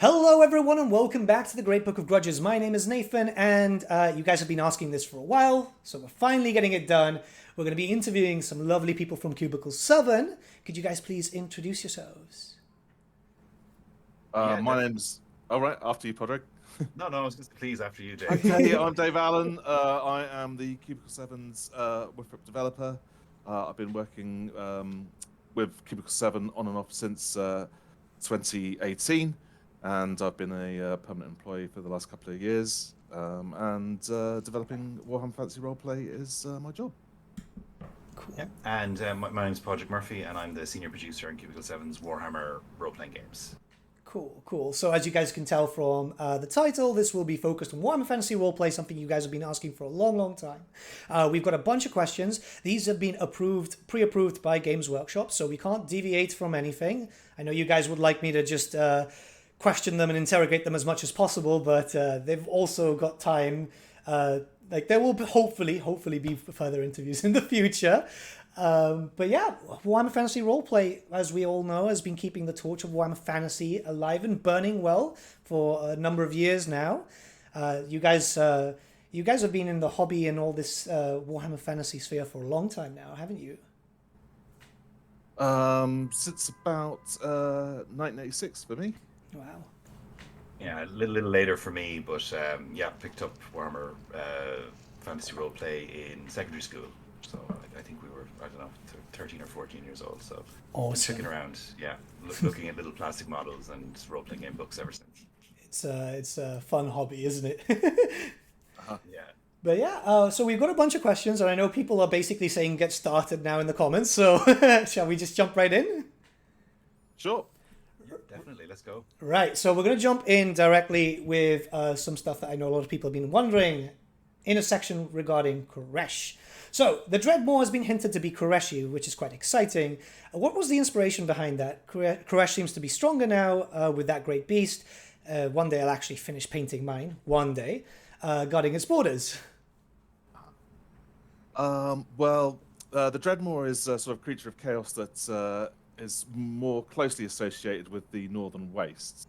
Hello everyone and welcome back to the Great Book of Grudges. My name is Nathan and you guys have been asking this for a while, so we're finally getting it done. We're going to be interviewing some lovely people from Cubicle 7. Could you guys please introduce yourselves? My name's... All right, after you, Podrick. No, I was just please after you, Dave. Okay, I'm Dave Allen. I am the Cubicle 7's WIFRIP developer. I've been working with Cubicle 7 on and off since 2018, and I've been a permanent employee for the last couple of years. And developing Warhammer Fantasy Roleplay is my job. Cool. Yeah. And my name's Podrick Murphy, and I'm the senior producer in Cubicle 7's Warhammer role-playing games. Cool. So as you guys can tell from the title, this will be focused on Warhammer Fantasy Roleplay, something you guys have been asking for a long time. We've got a bunch of questions. These have been pre-approved by Games Workshop, so we can't deviate from anything. I know you guys would like me to just question them and interrogate them as much as possible, but they've also got time. There will be, hopefully be further interviews in the future. But yeah, Warhammer Fantasy Roleplay, as we all know, has been keeping the torch of Warhammer Fantasy alive and burning well for a number of years now. You guys have been in the hobby and all this Warhammer Fantasy sphere for a long time now, haven't you? Since about 1986 for me. Wow. Yeah, a little later for me, but picked up Warhammer Fantasy Roleplay in secondary school. So I think we were, 13 or 14 years old. So awesome. Checking around, looking at little plastic models and role-playing game books ever since. It's a fun hobby, isn't it? Yeah. But yeah, so we've got a bunch of questions, and I know people are basically saying get started now in the comments. So shall we just jump right in? Sure. Yeah, definitely. Let's go. Right. So we're going to jump in directly with some stuff that I know a lot of people have been wondering in a section regarding Khuresh. So, the Dreadmore has been hinted to be Khureshi, which is quite exciting. What was the inspiration behind that? Khuresh seems to be stronger now with that great beast. One day I'll actually finish painting mine, guarding its borders. The Dreadmore is a sort of creature of chaos that is more closely associated with the Northern Wastes,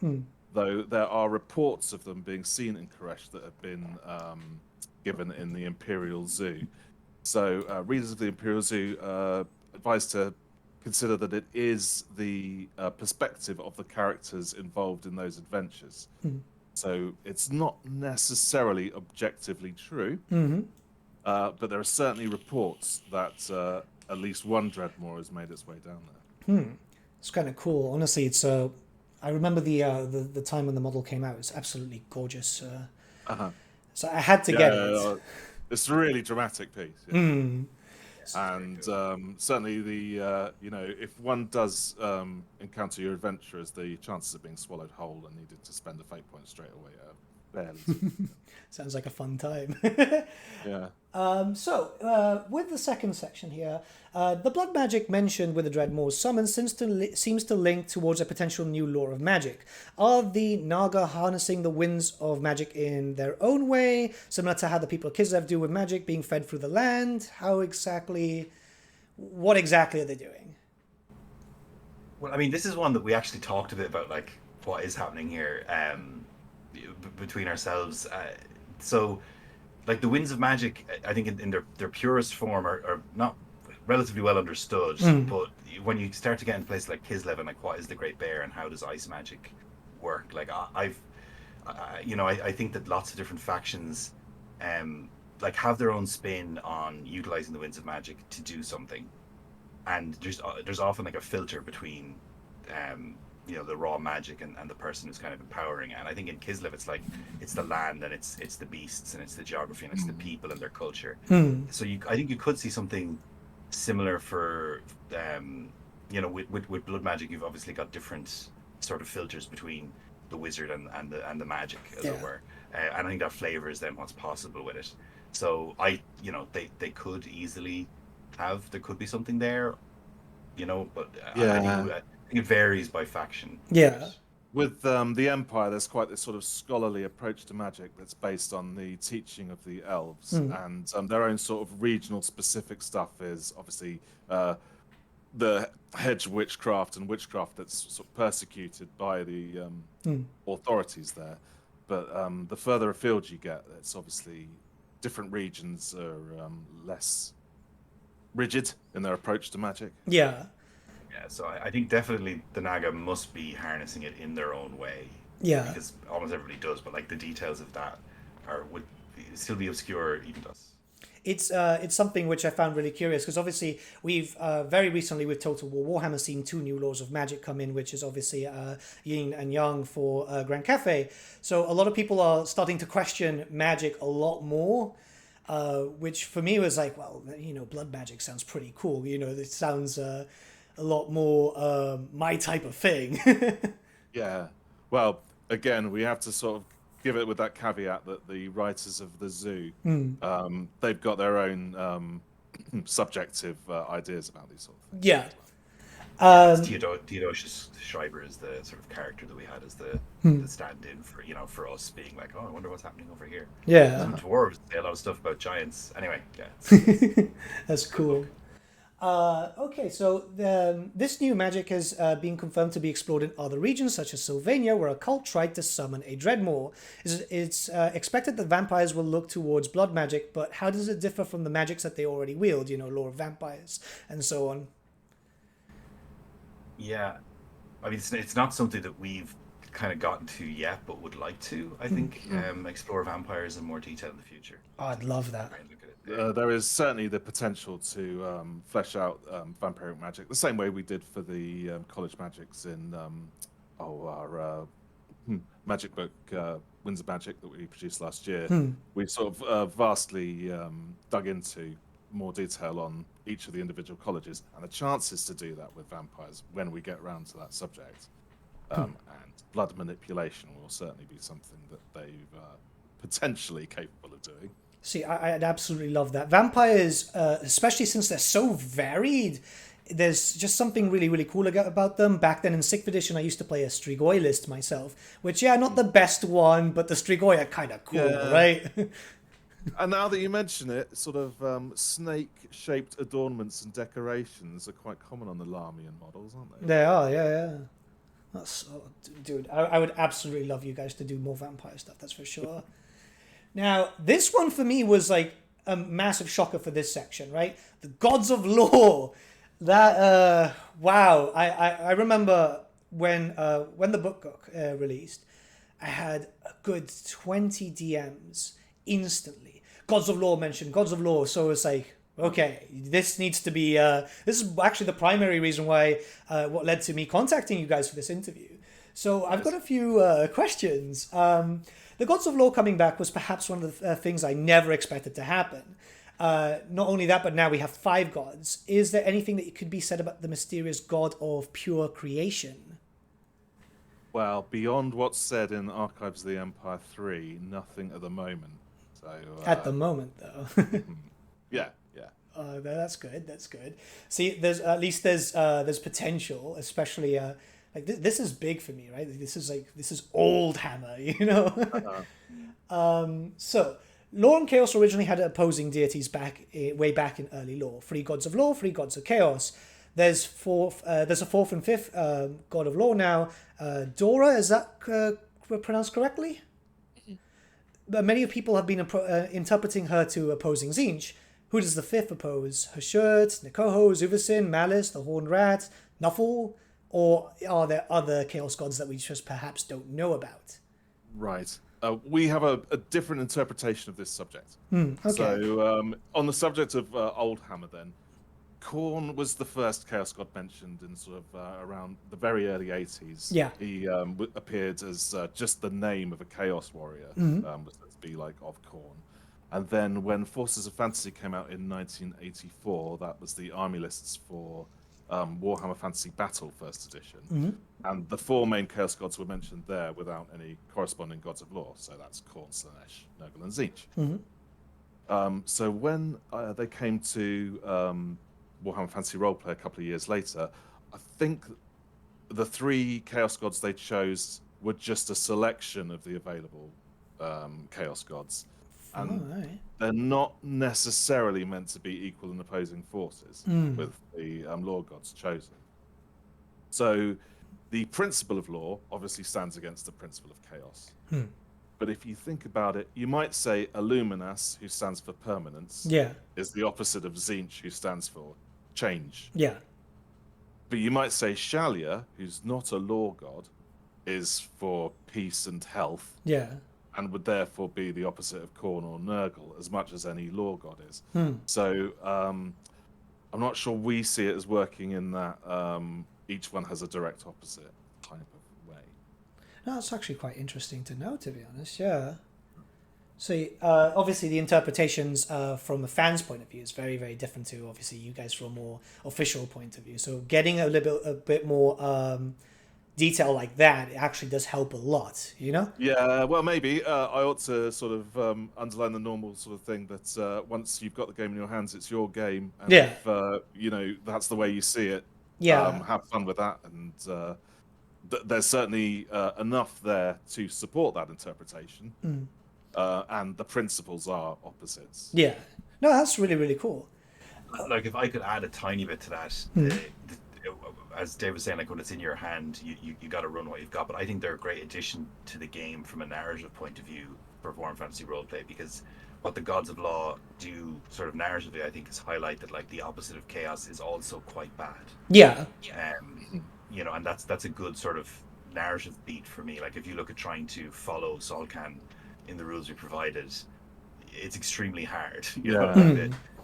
though there are reports of them being seen in Khuresh that have been given in the Imperial Zoo. So readers of the Imperial Zoo advised to consider that it is the perspective of the characters involved in those adventures. So it's not necessarily objectively true, but there are certainly reports that at least one Dreadmore has made its way down there. It's kind of cool. Honestly, it's I remember the time when the model came out. It's absolutely gorgeous. So I had to get it. It's a really dramatic piece. Yeah. And certainly if one does encounter your adventurers, the chances of being swallowed whole and needed to spend a fate point straight away are barely. Sounds like a fun time. Yeah. With the second section here, the blood magic mentioned with the Dreadmore's summon seems to link towards a potential new law of magic. Are the Naga harnessing the winds of magic in their own way, similar to how the people of Kislev do with magic being fed through the land? What exactly are they doing? Well, I mean, this is one that we actually talked a bit about, like, what is happening here between ourselves. Like the winds of magic, I think in their purest form are not relatively well understood. But when you start to get into places like Kislev and like what is the Great Bear and how does ice magic work, like I think that lots of different factions like have their own spin on utilizing the winds of magic to do something, and there's often like a filter between the raw magic and the person who's kind of empowering. And I think in Kislev it's the land and it's the beasts and it's the geography and it's the people and their culture. So I think you could see something similar for with blood magic. You've obviously got different sort of filters between the wizard and the magic, as it were. And I think that flavors then what's possible with it. So they could easily there could be something there, but I think it varies by faction. Yeah. With the Empire, there's quite this sort of scholarly approach to magic that's based on the teaching of the elves, and their own sort of regional specific stuff is obviously the hedge witchcraft and witchcraft that's sort of persecuted by the authorities there. But the further afield you get, it's obviously different regions are less rigid in their approach to magic. Yeah. Yeah, so I think definitely the Naga must be harnessing it in their own way. Yeah. Because almost everybody does, but like the details of that would still be obscure even to us. It's something which I found really curious, because obviously we've very recently with Total War Warhammer seen 2 new laws of magic come in, which is obviously Yin and Yang for Grand Cafe. So a lot of people are starting to question magic a lot more, which for me was like, well, you know, blood magic sounds pretty cool. You know, it sounds a lot more my type of thing. Yeah. Well, again, we have to sort of give it with that caveat that the writers of the Zoo, they've got their own subjective ideas about these sort of things. Yeah. Theodosius Schreiber is the sort of character that we had as the stand-in for, you know, for us being like, oh, I wonder what's happening over here. Yeah. Some dwarves say a lot of stuff about giants. Anyway, yeah. That's cool. Okay, so this new magic has been confirmed to be explored in other regions, such as Sylvania, where a cult tried to summon a Dreadmore. It's expected that vampires will look towards blood magic, but how does it differ from the magics that they already wield, you know, lore of vampires and so on? Yeah, I mean, it's not something that we've kind of gotten to yet, but would like to, I think, explore vampires in more detail in the future. Oh, I'd love that. There is certainly the potential to flesh out vampiric magic the same way we did for the college magics in our magic book, Winds of Magic, that we produced last year. We sort of vastly dug into more detail on each of the individual colleges, and the chances to do that with vampires when we get around to that subject. And blood manipulation will certainly be something that they've potentially capable of doing. See, I'd absolutely love that. Vampires, especially since they're so varied, there's just something really, really cool about them. Back then in 6th edition, I used to play a Strigoi list myself, which, yeah, not the best one, but the Strigoi are kind of cool, right? And now that you mention it, sort of snake-shaped adornments and decorations are quite common on the Lamian models, aren't they? They are, yeah. That's, dude, I would absolutely love you guys to do more vampire stuff, that's for sure. Now, this one for me was like a massive shocker for this section, right? The Gods of Lore. That, wow. I remember when the book got released, I had a good 20 DMs instantly. Gods of Lore mentioned, Gods of Lore. So it's like, okay, this needs to be, this is actually the primary reason why, what led to me contacting you guys for this interview. So I've got a few questions. The Gods of Lore coming back was perhaps one of the things I never expected to happen. Not only that, but now we have 5 gods. Is there anything that could be said about the mysterious god of pure creation? Well, beyond what's said in Archives of the Empire 3, nothing at the moment. So at the moment, though. Yeah. That's good. That's good. See, there's potential, especially like this is big for me, right? This is old Hammer, you know. So Lore and Chaos originally had opposing deities way back in early lore. 3 gods of Lore, 3 gods of Chaos. There's a 4th and 5th god of Lore now. Dora, is that pronounced correctly? But many people have been interpreting her to opposing Tzeentch. Who does the 5th oppose? Hashurt, Nikoho, Zuvasin, Malice, the Horned Rat, Nuffle? Or are there other Chaos gods that we just perhaps don't know about? Right. We have a different interpretation of this subject. Okay. So, on the subject of Old Hammer, then, Khorne was the first Chaos God mentioned in sort of around the very early 80s. Yeah. He appeared as just the name of a Chaos Warrior, was said to be like of Khorne. And then when Forces of Fantasy came out in 1984, that was the army lists for Warhammer Fantasy Battle First Edition. And the 4 main Chaos Gods were mentioned there without any corresponding Gods of Lore. So that's Khorne, Slaanesh, Nurgle, and Tzeentch. So when they came to Warhammer Fantasy Roleplay a couple of years later, I think the 3 Chaos Gods they chose were just a selection of the available Chaos Gods. And right. they're not necessarily meant to be equal and opposing forces with the law gods chosen. So the principle of law obviously stands against the principle of chaos. But if you think about it, you might say Illuminas, who stands for permanence, is the opposite of Tzeentch, who stands for change. Yeah. But you might say Shalia, who's not a law god, is for peace and health. Yeah. And would therefore be the opposite of Khorne or Nurgle, as much as any law god is. So I'm not sure we see it as working in that each one has a direct opposite type of way. No, that's actually quite interesting to know, to be honest. Yeah. So obviously the interpretations from a fan's point of view is very, very different to obviously you guys from a more official point of view. So getting a bit more detail like that, it actually does help a lot, you know? Yeah, well, maybe I ought to sort of underline the normal sort of thing that once you've got the game in your hands, it's your game, and if that's the way you see it, have fun with that. And there's certainly enough there to support that interpretation, and the principles are opposites. Yeah, no, that's really, really cool. Like, if I could add a tiny bit to that, as Dave was saying, like when it's in your hand, you got to run what you've got. But I think they're a great addition to the game from a narrative point of view for Warhammer Fantasy Roleplay, because what the Gods of Law do, sort of narratively, I think, is highlight that like the opposite of chaos is also quite bad. Yeah. And that's a good sort of narrative beat for me. Like if you look at trying to follow Solcan in the rules we provided, it's extremely hard.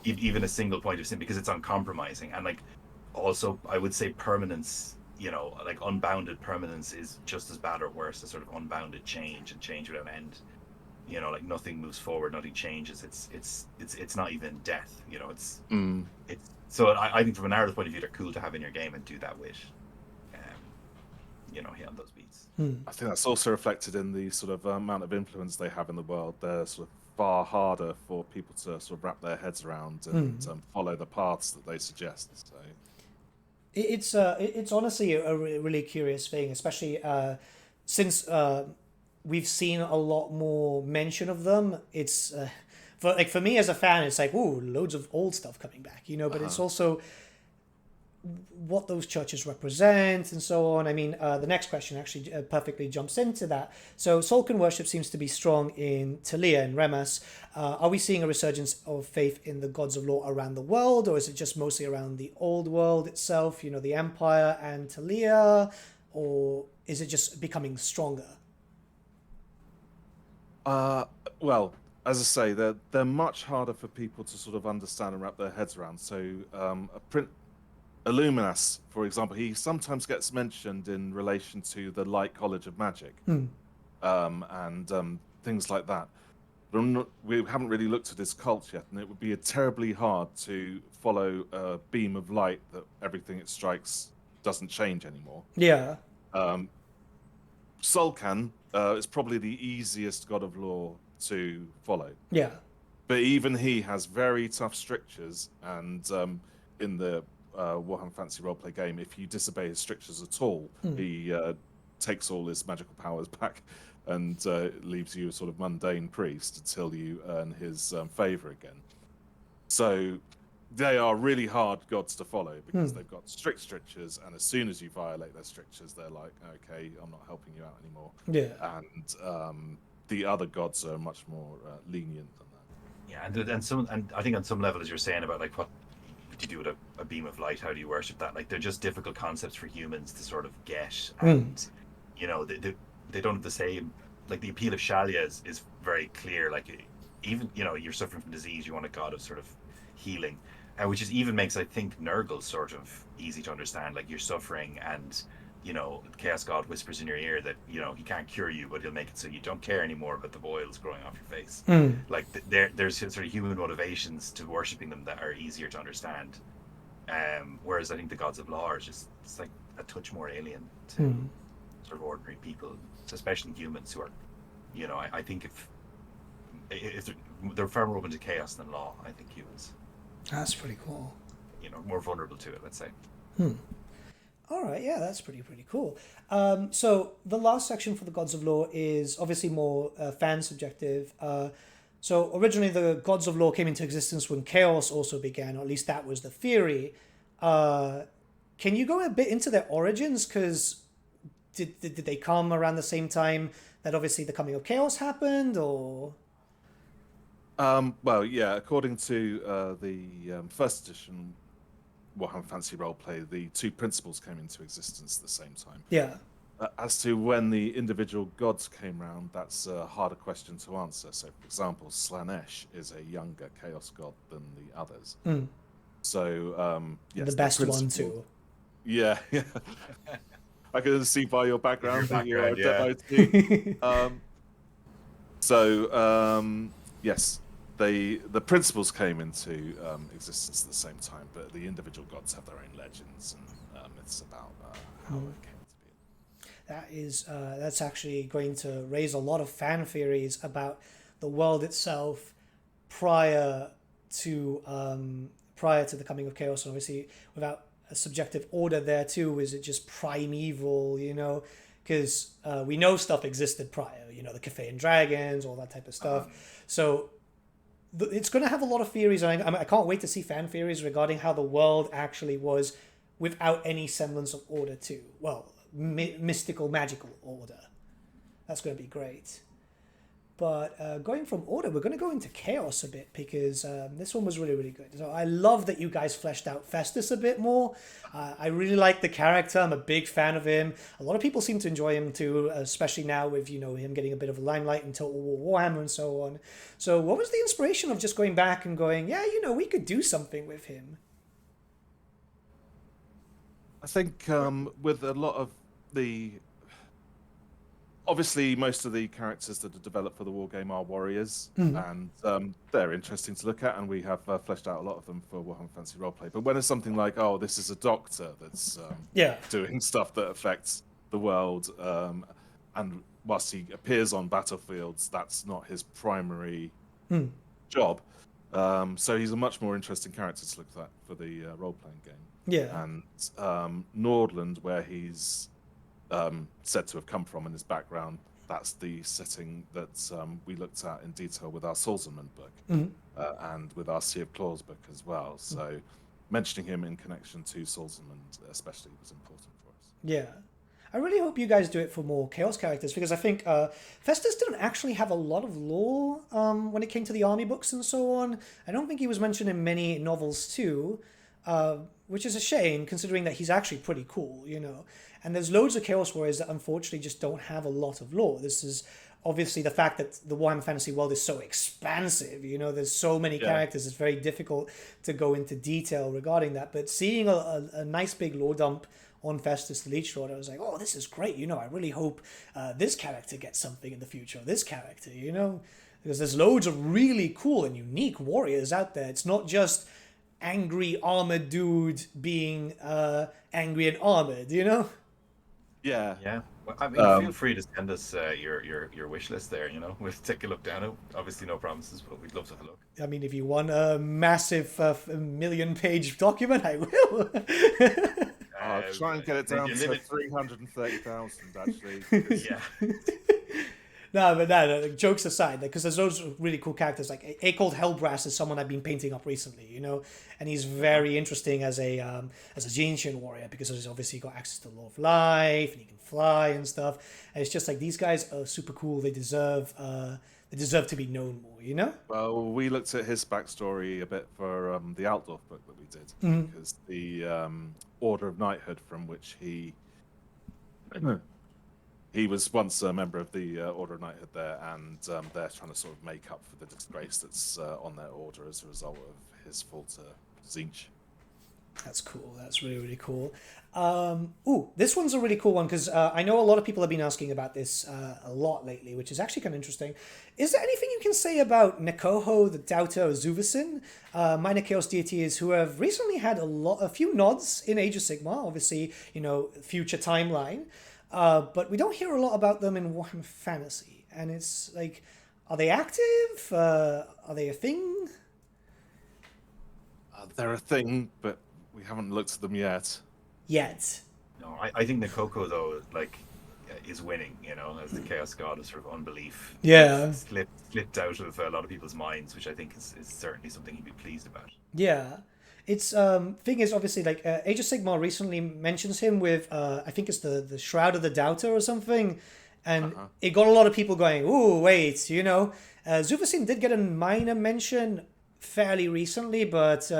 Even a single point of sin, because it's uncompromising. And like also I would say permanence, like unbounded permanence is just as bad or worse as sort of unbounded change and change without end. Like nothing moves forward, nothing changes. It's not even death. It's so I think from a narrative point of view, they're cool to have in your game and do that with hit on those beats. I think that's also reflected in the sort of amount of influence they have in the world. They're sort of far harder for people to sort of wrap their heads around and follow the paths that they suggest. So it's honestly a really curious thing, especially since we've seen a lot more mention of them. It's for me as a fan, it's like, ooh, loads of old stuff coming back, but it's also what those churches represent and so on. I mean, the next question actually perfectly jumps into that. So Solcan worship seems to be strong in Talia and Remas. Are we seeing a resurgence of faith in the gods of law around the world, or is it just mostly around the old world itself, the Empire and Talia, or is it just becoming stronger? Well, as I say, they're much harder for people to sort of understand and wrap their heads around. So Illuminas, for example, he sometimes gets mentioned in relation to the Light College of Magic, and things like that. But we haven't really looked at his cult yet, and it would be terribly hard to follow a beam of light that everything it strikes doesn't change anymore. Yeah. Solcan is probably the easiest god of law to follow. Yeah. But even he has very tough strictures, and in the Warhammer Fantasy Roleplay game, if you disobey his strictures at all, he takes all his magical powers back and leaves you a sort of mundane priest until you earn his favor again. So they are really hard gods to follow because they've got strict strictures, and as soon as you violate their strictures, they're like, okay, I'm not helping you out anymore. Yeah. And the other gods are much more lenient than that. Yeah, and I think on some level, as you're saying about like what do you do with a beam of light, how do you worship that? Like they're just difficult concepts for humans to sort of get, and they don't have the same, like the appeal of Shalia is very clear. Like even you're suffering from disease, you want a god of sort of healing, which even makes, I think, Nurgle sort of easy to understand. Like you're suffering, and Chaos God whispers in your ear that he can't cure you, but he'll make it so you don't care anymore about the boils growing off your face. Like there's sort of human motivations to worshipping them that are easier to understand. Whereas I think the gods of law are just, it's like a touch more alien to sort of ordinary people, especially humans who are, I think if they're far more open to chaos than law, I think humans. That's pretty cool. More vulnerable to it, let's say. All right, yeah, that's pretty cool. So the last section for the Gods of Law is obviously more fan subjective. So originally the gods of law came into existence when chaos also began, or at least that was the theory. Can you go a bit into their origins? Because did they come around the same time that obviously the coming of chaos happened, or? Well, yeah, according to the first edition Warhammer Fantasy Roleplay, the two principles came into existence at the same time. Yeah. As to when the individual gods came round, that's a harder question to answer. So, for example, Slanesh is a younger chaos god than the others. So, yes, the best one too. Yeah, yeah. I can see by your background that you are a yeah. devotee. Yes, the principles came into existence at the same time, but the individual gods have their own legends and myths about how it came to be. That's actually going to raise a lot of fan theories about the world itself prior to the coming of chaos, and obviously without a subjective order there too. Is it just primeval, you know? Because we know stuff existed prior, you know, the Cathayan dragons, all that type of stuff. So it's going to have a lot of theories, and I can't wait to see fan theories regarding how the world actually was without any semblance of order too. Well, mystical, magical order. That's going to be great. But going from order, we're going to go into chaos a bit, because this one was really, really good. So I love that you guys fleshed out Festus a bit more. I really like the character. I'm a big fan of him. A lot of people seem to enjoy him too, especially now with, you know, him getting a bit of a limelight in Total War Warhammer and so on. So what was the inspiration of just going back and going, yeah, you know, we could do something with him? I think with a lot of the... Obviously, most of the characters that are developed for the wargame are warriors, and they're interesting to look at, and we have fleshed out a lot of them for Warhammer Fantasy Roleplay. But when it's something like, oh, this is a doctor that's doing stuff that affects the world, and whilst he appears on battlefields, that's not his primary job. So he's a much more interesting character to look at for the role-playing game. Yeah. And Nordland, where he's said to have come from in his background, that's the setting that we looked at in detail with our Solzerman book and with our Sea of Claws book as well. So mentioning him in connection to Solzerman especially was important for us. Yeah. I really hope you guys do it for more Chaos characters, because I think Festus didn't actually have a lot of lore when it came to the army books and so on. I don't think he was mentioned in many novels too, which is a shame considering that he's actually pretty cool, you know. And there's loads of Chaos Warriors that unfortunately just don't have a lot of lore. This is obviously the fact that the Warhammer Fantasy world is so expansive, you know, there's so many characters, it's very difficult to go into detail regarding that. But seeing a nice big lore dump on Festus the Leech Lord, I was like, oh, this is great, you know, I really hope this character gets something in the future, this character, you know, because there's loads of really cool and unique warriors out there. It's not just angry armored dude being angry and armored, you know? Yeah. Well, I mean, feel free to send us your wish list there. You know, we'll take a look down it. Obviously, no promises, but we'd love to have a look. I mean, if you want a massive million-page document, I will. I'll try and get it down to 330,000, actually. Yeah. No, jokes aside, because there's those really cool characters. Like Akold Hellbrass is someone I've been painting up recently, you know, and he's very interesting as a ancient warrior, because he's obviously got access to the law of life and he can fly and stuff. And it's just like, these guys are super cool. They deserve to be known more, you know. Well, we looked at his backstory a bit for the Altdorf book that we did, because the Order of Knighthood, from which he was once a member of the Order of Knighthood there, and they're trying to sort of make up for the disgrace that's on their order as a result of his fall to Tzeentch. That's cool. That's really, really cool. This one's a really cool one, because I know a lot of people have been asking about this a lot lately, which is actually kind of interesting. Is there anything you can say about Nekoho, the Doubter of Zuvasin, minor chaos deities who have recently had a few nods in Age of Sigmar, obviously, you know, future timeline, but we don't hear a lot about them in Warhammer Fantasy. And it's like, are they active? Are they a thing? They're a thing, but we haven't looked at them yet. Yet. No, I think Nekoko, though, like, is winning, you know, as the Chaos God of sort of unbelief. Yeah. Slipped out of a lot of people's minds, which I think is certainly something he'd be pleased about. Yeah. It's thing is obviously like Age of Sigmar recently mentions him with I think it's the Shroud of the Doubter or something, and it got a lot of people going, ooh, wait, you know. Zuvasin did get a minor mention fairly recently, but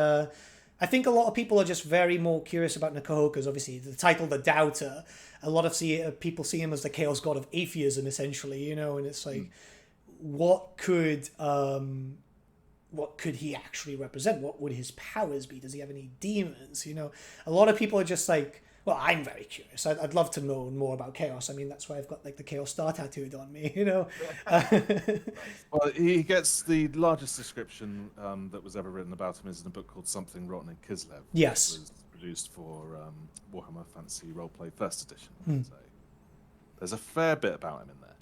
I think a lot of people are just very more curious about Nakaho because obviously the title The Doubter, a lot of people see him as the Chaos God of atheism essentially, you know, and it's like what could he actually represent? What would his powers be? Does he have any demons? You know, a lot of people are just like, well, I'm very curious. I'd love to know more about Chaos. I mean, that's why I've got like the Chaos Star tattooed on me, you know. Well, he gets the largest description that was ever written about him is in a book called Something Rotten in Kislev. Yes. It was produced for Warhammer Fantasy Roleplay First Edition. So there's a fair bit about him in there.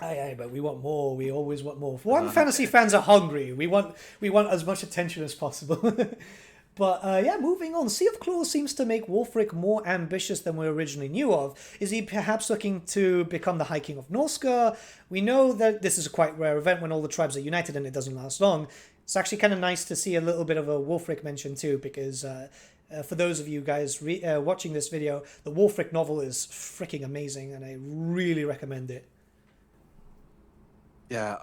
Aye, but we want more. We always want more. Warhammer Fantasy fans are hungry. We want as much attention as possible. But yeah, moving on. Sea of Claws seems to make Wulfric more ambitious than we originally knew of. Is he perhaps looking to become the High King of Norska? We know that this is a quite rare event when all the tribes are united and it doesn't last long. It's actually kind of nice to see a little bit of a Wulfric mention too, because for those of you guys watching this video, the Wulfric novel is freaking amazing and I really recommend it. Yeah,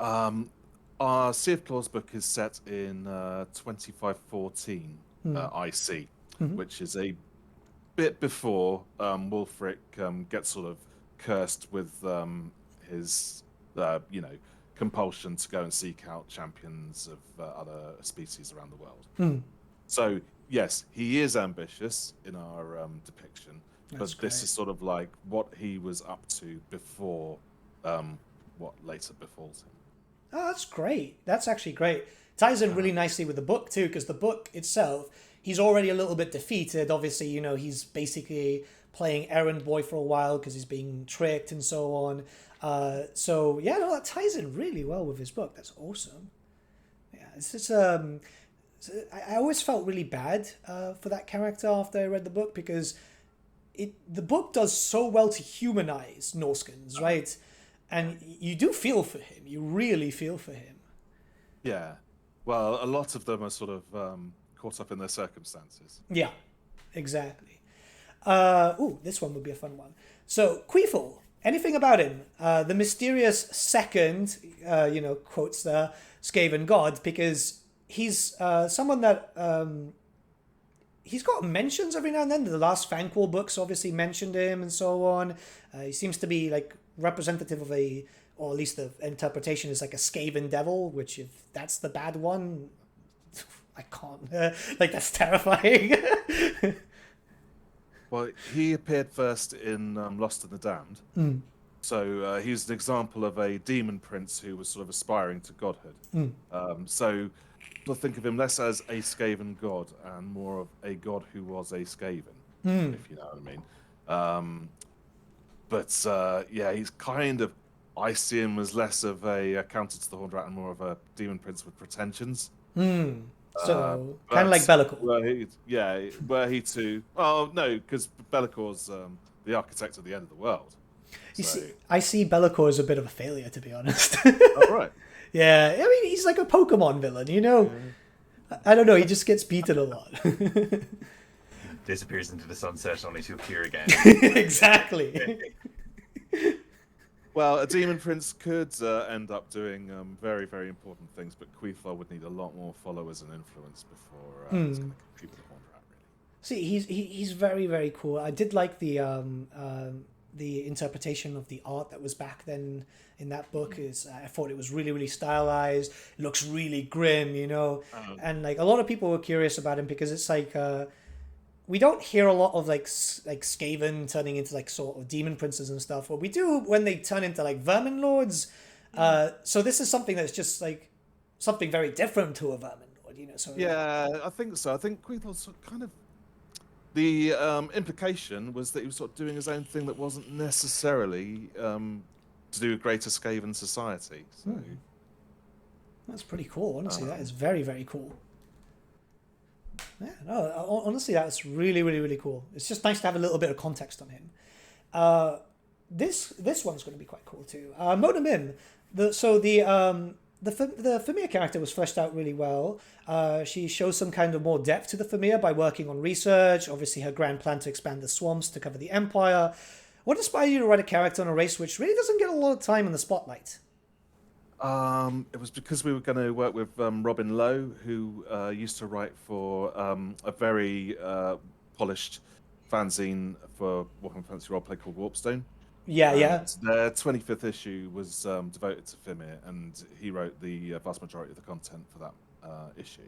our Sea of Claws book is set in 2514 IC, which is a bit before Wulfric gets sort of cursed with his, compulsion to go and seek out champions of other species around the world. So, yes, he is ambitious in our depiction, but this is sort of like what he was up to before what later befalls him. Oh, that's great. That's actually great. Ties in really nicely with the book too, because the book itself, he's already a little bit defeated. Obviously, you know, he's basically playing errand boy for a while because he's being tricked and so on. So yeah, no, that ties in really well with his book. That's awesome. Yeah, it's just I always felt really bad for that character after I read the book because the book does so well to humanize Norskans, right? And you do feel for him. You really feel for him. Yeah. Well, a lot of them are sort of caught up in their circumstances. Yeah, exactly. This one would be a fun one. So, Queefle, anything about him? The mysterious second, quotes the Skaven god, because he's someone that... he's got mentions every now and then. The last Fanquil books obviously mentioned him and so on. He seems to be like representative of or at least the interpretation is like a Skaven devil, which if that's the bad one, I can't, that's terrifying. Well, he appeared first in Lost and the Damned. So he's an example of a demon prince who was sort of aspiring to godhood. So we'll think of him less as a Skaven god and more of a god who was a Skaven, if you know what I mean. But yeah, he's kind of, I see him as less of a counter to the Horned Rat and more of a demon prince with pretensions. So kind of like Bellicor. Were he too? Oh no, because Bellicor's the architect of the end of the world. I see Bellicor as a bit of a failure, to be honest. Oh, right. Yeah, I mean he's like a Pokemon villain, you know. I don't know. He just gets beaten a lot. Disappears into the sunset only to appear again. Exactly. Well, a demon prince could end up doing very, very important things, but Queefla would need a lot more followers and influence before he's going to compete with the Horned Rat, really. See, he's very, very cool. I did like the interpretation of the art that was back then in that book. I thought it was really, really stylized. It looks really grim, you know. And like a lot of people were curious about him because it's like we don't hear a lot of like Skaven turning into like sort of demon princes and stuff. What we do when they turn into like vermin lords. So this is something that's just like something very different to a vermin lord, you know. So yeah, I think so. I think Queefla's kind of the implication was that he was sort of doing his own thing that wasn't necessarily to do with greater Skaven society. So that's pretty cool. Honestly, that is very, very cool. Yeah, no, honestly, that's really, really, really cool. It's just nice to have a little bit of context on him. this one's going to be quite cool too. Monomim, the Famir character was fleshed out really well. She shows some kind of more depth to the Famir by working on research. Obviously, her grand plan to expand the swamps to cover the Empire. What inspired you to write a character on a race which really doesn't get a lot of time in the spotlight? It was because we were going to work with Robin Lowe, who used to write for a very polished fanzine for Warhammer Fantasy Roleplay called Warpstone. Yeah. Their 25th issue was devoted to Famir, and he wrote the vast majority of the content for that issue.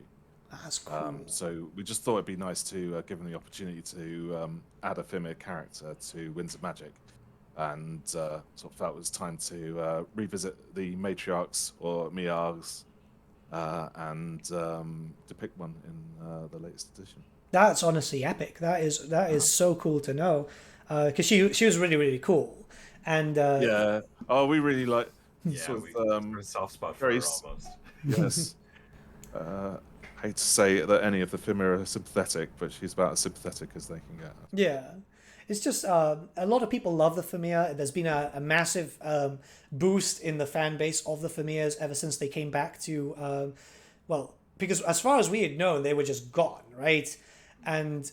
That's cool. So we just thought it'd be nice to give him the opportunity to add a Famir character to Winds of Magic, and sort of felt it was time to revisit the matriarchs or Miargs and depict one in the latest edition. That's honestly epic. That is so cool to know, because she was really, really cool. And we really like sort of a soft spot for her almost. Yes. Hate to say that any of the Famir are sympathetic, but she's about as sympathetic as they can get. Yeah. It's just a lot of people love the Famir. There's been a massive boost in the fan base of the Famirs ever since they came back to, because as far as we had known, they were just gone, right? And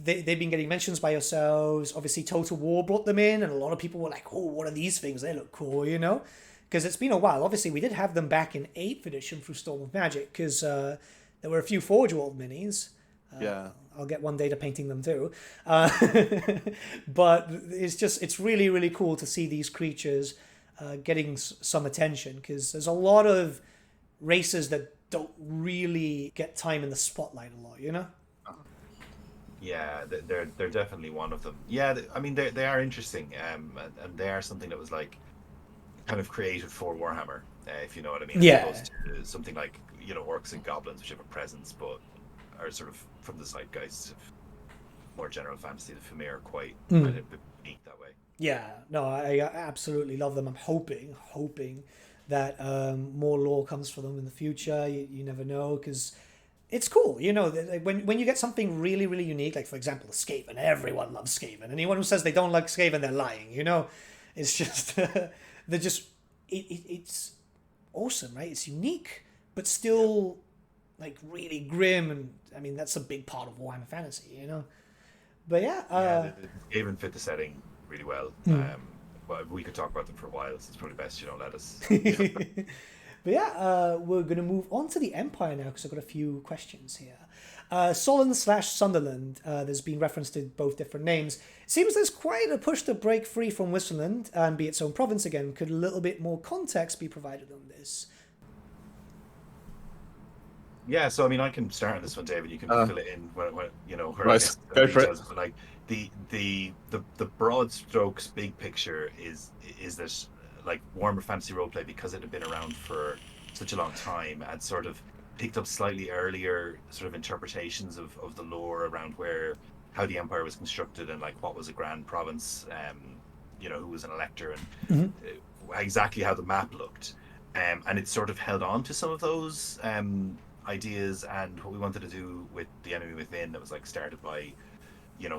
they've been getting mentions by yourselves. Obviously, Total War brought them in, and a lot of people were like, oh, what are these things? They look cool, you know? Because it's been a while. Obviously, we did have them back in 8th edition through Storm of Magic, because there were a few Forge World minis. I'll get one day to painting them too. But it's really, really cool to see these creatures getting some attention, because there's a lot of races that don't really get time in the spotlight a lot, you know? Yeah, they're definitely one of them. Yeah, I mean, they are interesting, and they are something that was like kind of created for Warhammer, if you know what I mean. Yeah. As opposed to something like, orcs and goblins, which have a presence, but are sort of from the zeitgeist of more general fantasy. The Famir are quite kind of unique that way. Yeah, no, I absolutely love them. I'm hoping that more lore comes for them in the future. You never know, because it's cool, when you get something really, really unique, like for example, the Skaven. Everyone loves Skaven. Anyone who says they don't like Skaven, they're lying. It's just it's awesome, right? It's unique, but still like really grim, and I mean that's a big part of Warhammer Fantasy, But the Skaven fit the setting really well. But we could talk about them for a while, so it's probably best you don't let us. But we're going to move on to the Empire now, because I've got a few questions here. Solon/Sunderland, there's been reference to both different names. It seems there's quite a push to break free from Switzerland and be its own province again. Could a little bit more context be provided on this? Yeah, so I mean, I can start on this one, David. You can fill it in where right, go for it. But like the broad strokes, big picture is that like Warhammer Fantasy Roleplay, because it had been around for such a long time, had sort of picked up slightly earlier sort of interpretations of the lore around how the Empire was constructed, and like what was a grand province, who was an elector, and exactly how the map looked, and it sort of held on to some of those ideas. And what we wanted to do with the Enemy Within, that was like started by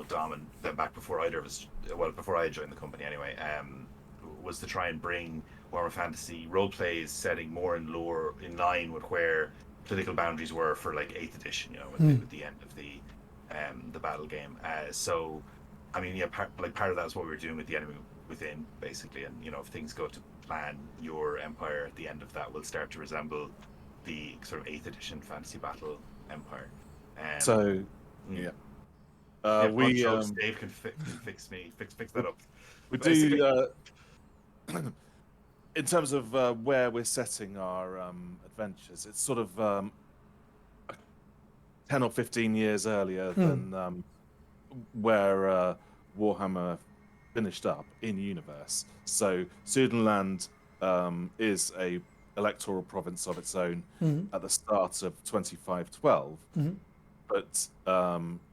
Dom and them back before either of us, before I joined the company anyway, was to try and bring Warhammer Fantasy Roleplay's setting more in line with where political boundaries were for like 8th edition, with the end of the battle game. So I mean, part of that is what we were doing with the Enemy Within, basically. And if things go to plan, your empire at the end of that will start to resemble the sort of 8th edition fantasy battle empire. Dave can fix that up. We do in terms of where we're setting our adventures. It's sort of 10 or 15 years earlier than where Warhammer finished up in universe. So Sudanland is a electoral province of its own at the start of 2512, but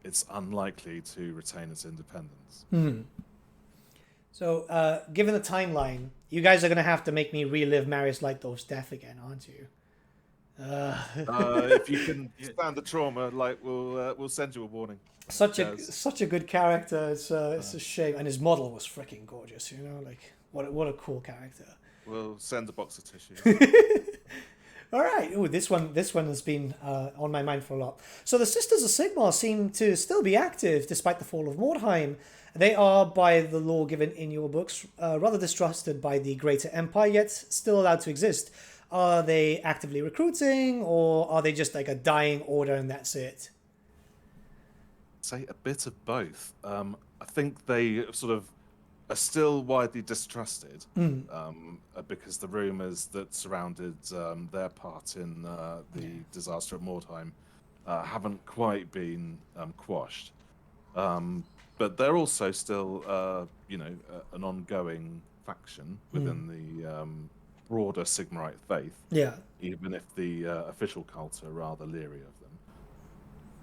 it's unlikely to retain its independence. So, given the timeline, you guys are going to have to make me relive Marius Lightdorf's death again, aren't you? If you can stand the trauma, like we'll send you a warning. Such a good character. It's a shame, and his model was freaking gorgeous. You know, like what a cool character. We'll send a box of tissues. All right. Ooh, this one has been on my mind for a lot. So the Sisters of Sigmar seem to still be active despite the fall of Mordheim. They are, by the law given in your books, rather distrusted by the greater empire, yet still allowed to exist. Are they actively recruiting, or are they just like a dying order and that's it? Say a bit of both. I think they sort of are still widely distrusted because the rumours that surrounded their part in the disaster at Mordheim haven't quite been quashed. But they're also still, an ongoing faction within the broader Sigmarite faith. Yeah. Even if the official cult are rather leery of them.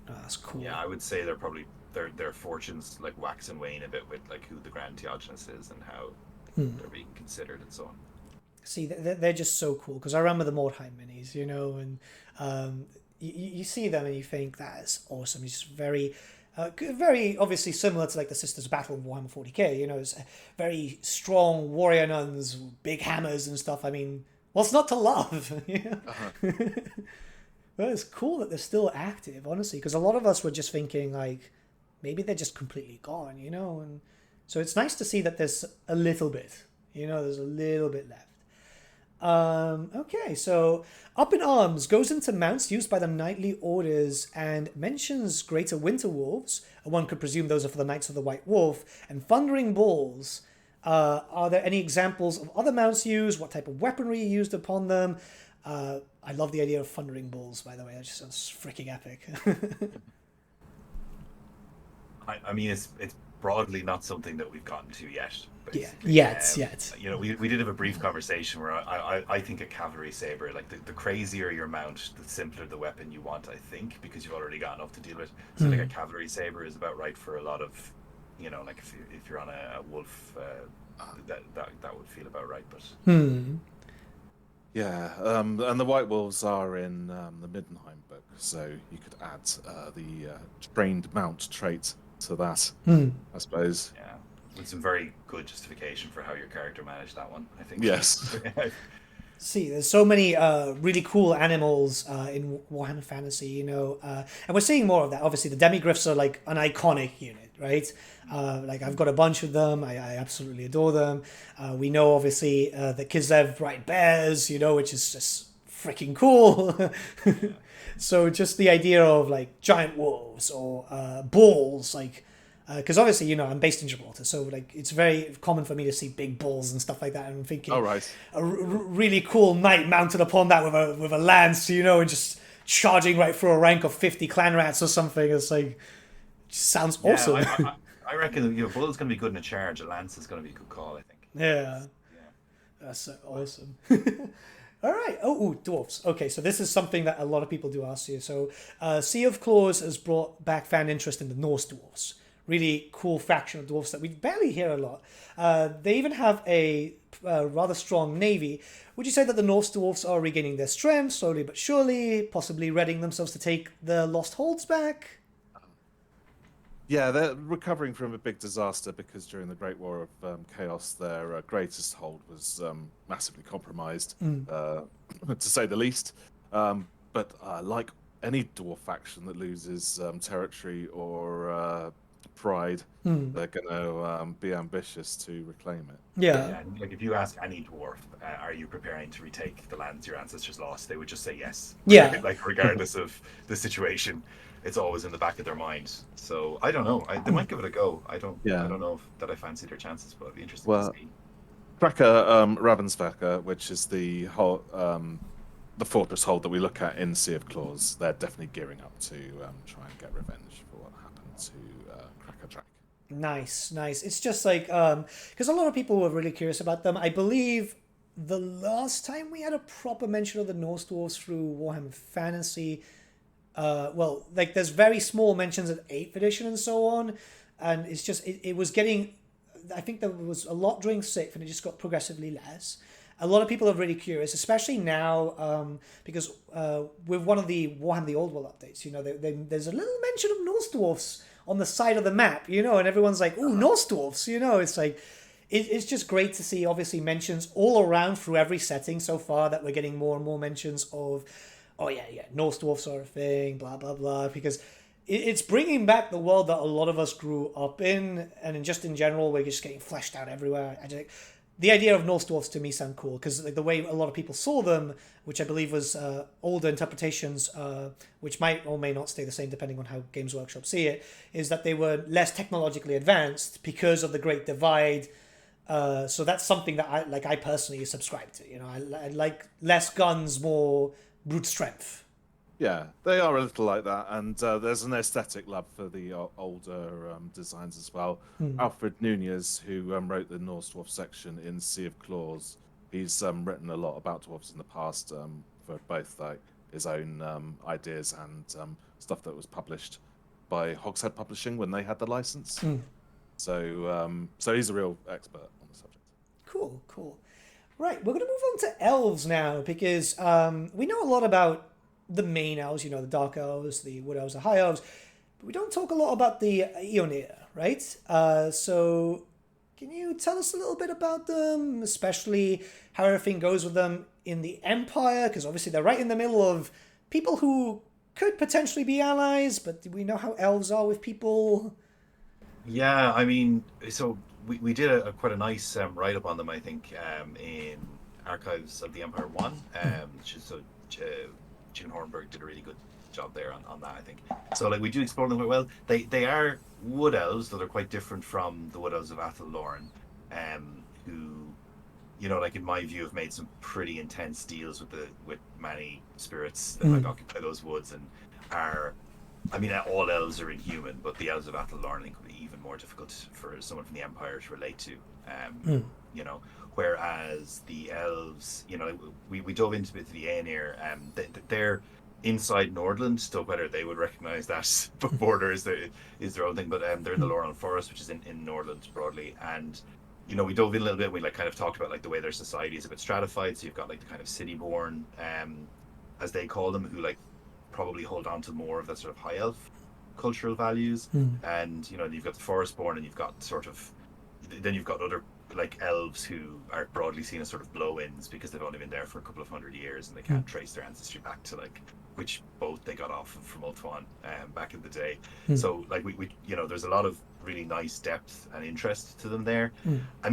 Oh, that's cool. Yeah, I would say they're probably their fortunes like wax and wane a bit with like who the Grand Theogenes is and how they're being considered and so on. See, they're just so cool because I remember the Mordheim minis, you know, and you see them and you think that is awesome. It's very obviously similar to like the Sisters Battle of Warhammer 40k. You know, it's very strong warrior nuns, big hammers and stuff. I mean, what's not to love? You know? Well, it's cool that they're still active, honestly, because a lot of us were just thinking like maybe they're just completely gone, you know, and so it's nice to see that there's a little bit, you know, there's a little bit left. Okay, so Up in Arms goes into mounts used by the knightly orders and mentions greater winter wolves. One could presume those are for the Knights of the White Wolf. And thundering bulls. Are there any examples of other mounts used? What type of weaponry used upon them? I love the idea of thundering bulls, by the way. That just sounds freaking epic. I mean, it's broadly not something that we've gotten to yet. Basically. Yet. You know, we did have a brief conversation where I think a cavalry saber, like the crazier your mount, the simpler the weapon you want, I think, because you've already got enough to deal with. So like a cavalry saber is about right for a lot of, you know, like if you're on a wolf, that would feel about right. But yeah, and the White Wolves are in the Middenheim book, so you could add the trained mount trait to that, I suppose. Yeah, with some very good justification for how your character managed that one, I think. Yes. See, there's so many really cool animals in Warhammer Fantasy, you know, and we're seeing more of that. Obviously, the demigryphs are like an iconic unit, right? Like I've got a bunch of them. I absolutely adore them. We know, obviously, that Kislev ride bears, you know, which is just freaking cool. So just the idea of like giant wolves or bulls, like, because obviously, you know, I'm based in Gibraltar, so like it's very common for me to see big bulls and stuff like that. And I'm thinking, a really cool knight mounted upon that with a lance, you know, and just charging right through a rank of 50 clan rats or something. It's like, it just sounds awesome. I reckon your bull's going to be good in a charge. A lance is going to be a good call, I think. Yeah. That's so awesome. All right. Oh, dwarfs. Okay, so this is something that a lot of people do ask you. So, Sea of Claws has brought back fan interest in the Norse dwarfs. Really cool faction of dwarfs that we barely hear a lot. They even have a rather strong navy. Would you say that the Norse dwarfs are regaining their strength slowly but surely, possibly readying themselves to take the lost holds back? Yeah, they're recovering from a big disaster because during the Great War of Chaos, their greatest hold was massively compromised, to say the least. But like any dwarf faction that loses territory or pride, they're going to be ambitious to reclaim it. Yeah. Like if you ask any dwarf, are you preparing to retake the lands your ancestors lost? They would just say yes. Yeah. Like regardless of the situation, it's always in the back of their mind. So I don't know. They might give it a go. I don't know that I fancy their chances, but it'd be interesting to see. Cracker Ravensvacker, which is the whole the fortress hold that we look at in Sea of Claws, they're definitely gearing up to try and get revenge for what happened to Cracker Drac. Nice. It's just like because a lot of people were really curious about them. I believe the last time we had a proper mention of the Norse dwarves through Warhammer Fantasy, well, like there's very small mentions at 8th edition and so on, and it's just it was getting. I think there was a lot during 6th, and it just got progressively less. a lot of people are really curious, especially now, because with one of the Warhammer the Old World updates, there's a little mention of Norse dwarfs on the side of the map, and everyone's like, "Ooh, Norse dwarfs!" It's like it's just great to see, obviously, mentions all around through every setting so far that we're getting more and more mentions of, oh yeah, Norse dwarfs are a thing, blah blah blah, because it's bringing back the world that a lot of us grew up in, and just in general, we're just getting fleshed out everywhere. The idea of Norse dwarfs to me sound cool, because the way a lot of people saw them, which I believe was older interpretations, which might or may not stay the same depending on how Games Workshop see it, is that they were less technologically advanced because of the Great Divide. So that's something that I personally subscribe to. I like less guns, more brute strength. Yeah, they are a little like that, and there's an aesthetic love for the older designs as well. Alfred Nunez, who wrote the Norse Dwarf section in Sea of Claws, he's written a lot about dwarfs in the past for both his own ideas and stuff that was published by Hogshead Publishing when they had the license. So he's a real expert on the subject. Cool. Right, we're going to move on to elves now, because we know a lot about the main elves, the dark elves, the wood elves, the high elves, but we don't talk a lot about the EONIR, right? So can you tell us a little bit about them, especially how everything goes with them in the Empire? Because obviously they're right in the middle of people who could potentially be allies, but do we know how elves are with people? Yeah, I mean, so we did quite a nice write-up on them, I think, in Archives of the Empire 1, which is Jim Hornberg did a really good job there on that, I think. So we do explore them quite well. They are wood elves, though they're quite different from the wood elves of Athel Loren, who, in my view, have made some pretty intense deals with many spirits that occupy those woods, and are, all elves are inhuman, but the elves of Athel Loren I think would be even more difficult for someone from the Empire to relate to. Whereas the elves, we dove into the EONIR, they're inside Nordland, so whether they would recognize that border is their own thing, but they're in the Loran Forest, which is in Nordland broadly, and we dove in a little bit. We kind of talked about the way their society is a bit stratified. So you've got the kind of city-born, as they call them, who probably hold on to more of that sort of high elf cultural values, and you've got the forest-born, and you've got then you've got other elves who are broadly seen as sort of blow-ins because they've only been there for a couple of 100 years and they can't trace their ancestry back to which boat they got off of from Ulthuan back in the day. So we there's a lot of really nice depth and interest to them there.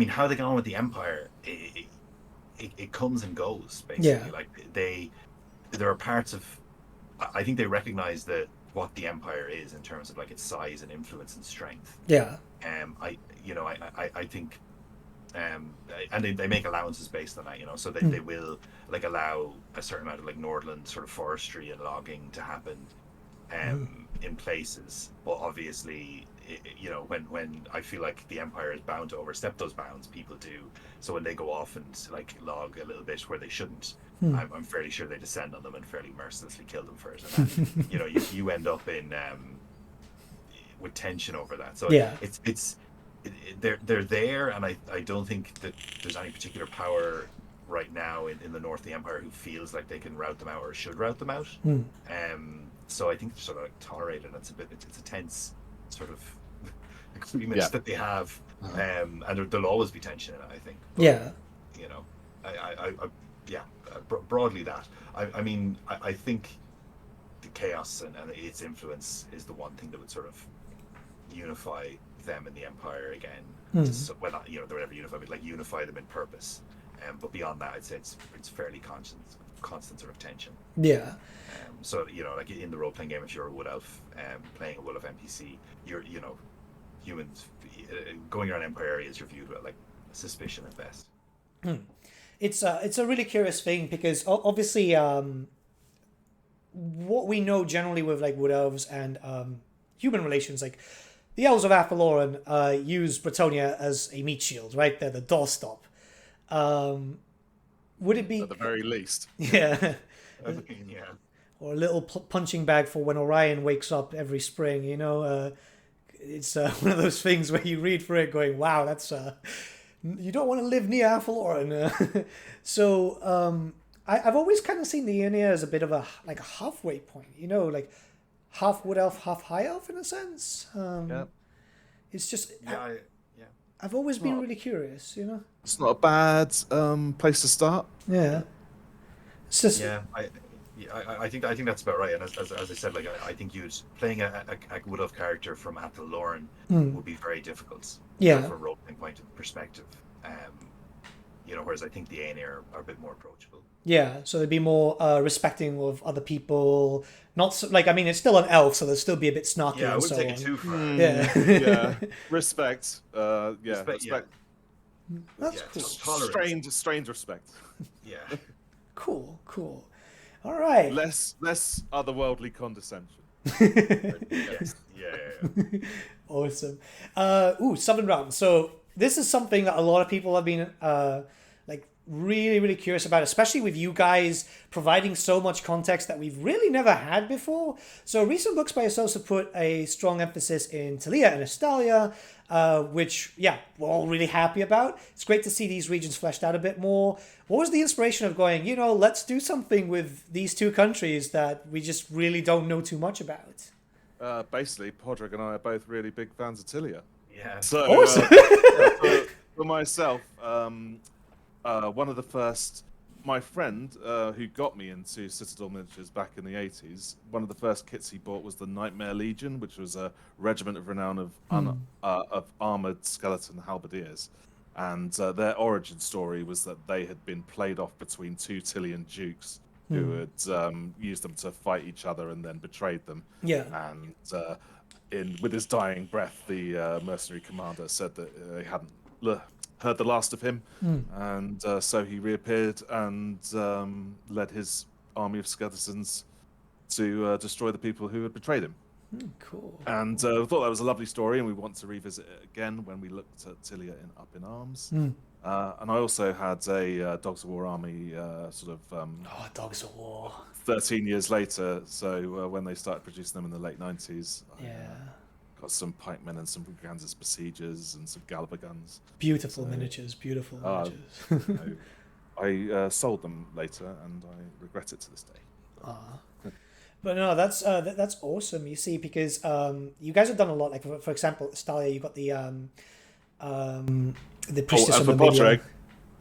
How they get on with the Empire, it comes and goes basically. There are parts of, I think they recognize what the Empire is in terms of its size and influence and strength. I think and they make allowances based on that, so they will allow a certain amount of Nordland sort of forestry and logging to happen in places, but obviously when I feel like the Empire is bound to overstep those bounds, people do. So when they go off and log a little bit where they shouldn't, I'm fairly sure they descend on them and fairly mercilessly kill them for it, and then, you end up in with tension over that. So they're there, and I don't think that there's any particular power right now in the north of the Empire who feels like they can rout them out or should rout them out. So I think they're sort of tolerated. It's a tense sort of agreement that they have, and there'll always be tension in it, I think. But, broadly that. I think the chaos and its influence is the one thing that would sort of unify them in the Empire again. They're never unified, but unify them in purpose. But beyond that, I'd say it's fairly constant sort of tension. So in the role playing game, if you're a wood elf playing a wood elf NPC, you're humans going around Empire areas, you're viewed with suspicion at best. It's a really curious thing, because obviously what we know generally with wood elves and human relations, the elves of Athel Loren use Bretonnia as a meat shield, right? They're the doorstop. Would it be at the very least? Yeah. Or a little punching bag for when Orion wakes up every spring. It's one of those things where you read through it going, "Wow, that's You don't want to live near Athelorn. So I've always kind of seen the EONIR as a bit of a halfway point, like half wood elf, half high elf in a sense. Yeah. It's just Yeah, I've always been really curious, It's not a bad place to start. Yeah. It's just I think that's about right. And as I said, like I think playing a wood elf character from Athelorn would be very difficult. Yeah. From a role-playing point of perspective. Whereas I think the EONIR are a bit more approachable. Yeah, so they'd be more respecting of other people. Not so, it's still an elf, so they'll still be a bit snarky. Yeah, I and wouldn't so take on. it too far. Yeah. Respect. Respect. Yeah. That's cool. Tolerance. Strange respect. Yeah. Cool. All right. Less otherworldly condescension. Yes. Yeah. Awesome. Southern Realm. So this is something that a lot of people have been really, really curious about, especially with you guys providing so much context that we've really never had before. So recent books by yourselves have put a strong emphasis in Talia and Estalia, which, we're all really happy about. It's great to see these regions fleshed out a bit more. What was the inspiration of going, let's do something with these two countries that we just really don't know too much about? Basically, Podrick and I are both really big fans of Talia. Yeah. So, awesome. for myself, one of the first, my friend who got me into Citadel miniatures back in the 80s, one of the first kits he bought was the Nightmare Legion, which was a regiment of renown of armored skeleton halberdiers. And their origin story was that they had been played off between two Tilian dukes who had used them to fight each other and then betrayed them. Yeah. And with his dying breath, the mercenary commander said that they hadn't heard the last of him, and so he reappeared and led his army of skeletons to destroy the people who had betrayed him. Cool. And I thought that was a lovely story, and we want to revisit it again when we looked at Talia in Up in Arms. And I also had a Dogs of War army Dogs of War. 13 years later, so when they started producing them in the late 90s, got some pikemen and some Kansas besiegers and some Gallagher guns. Beautiful miniatures. I sold them later, and I regret it to this day. But no, that's awesome. You see, because you guys have done a lot. Like for example, Stalia, you got the priestess of for Namibia. Podrick,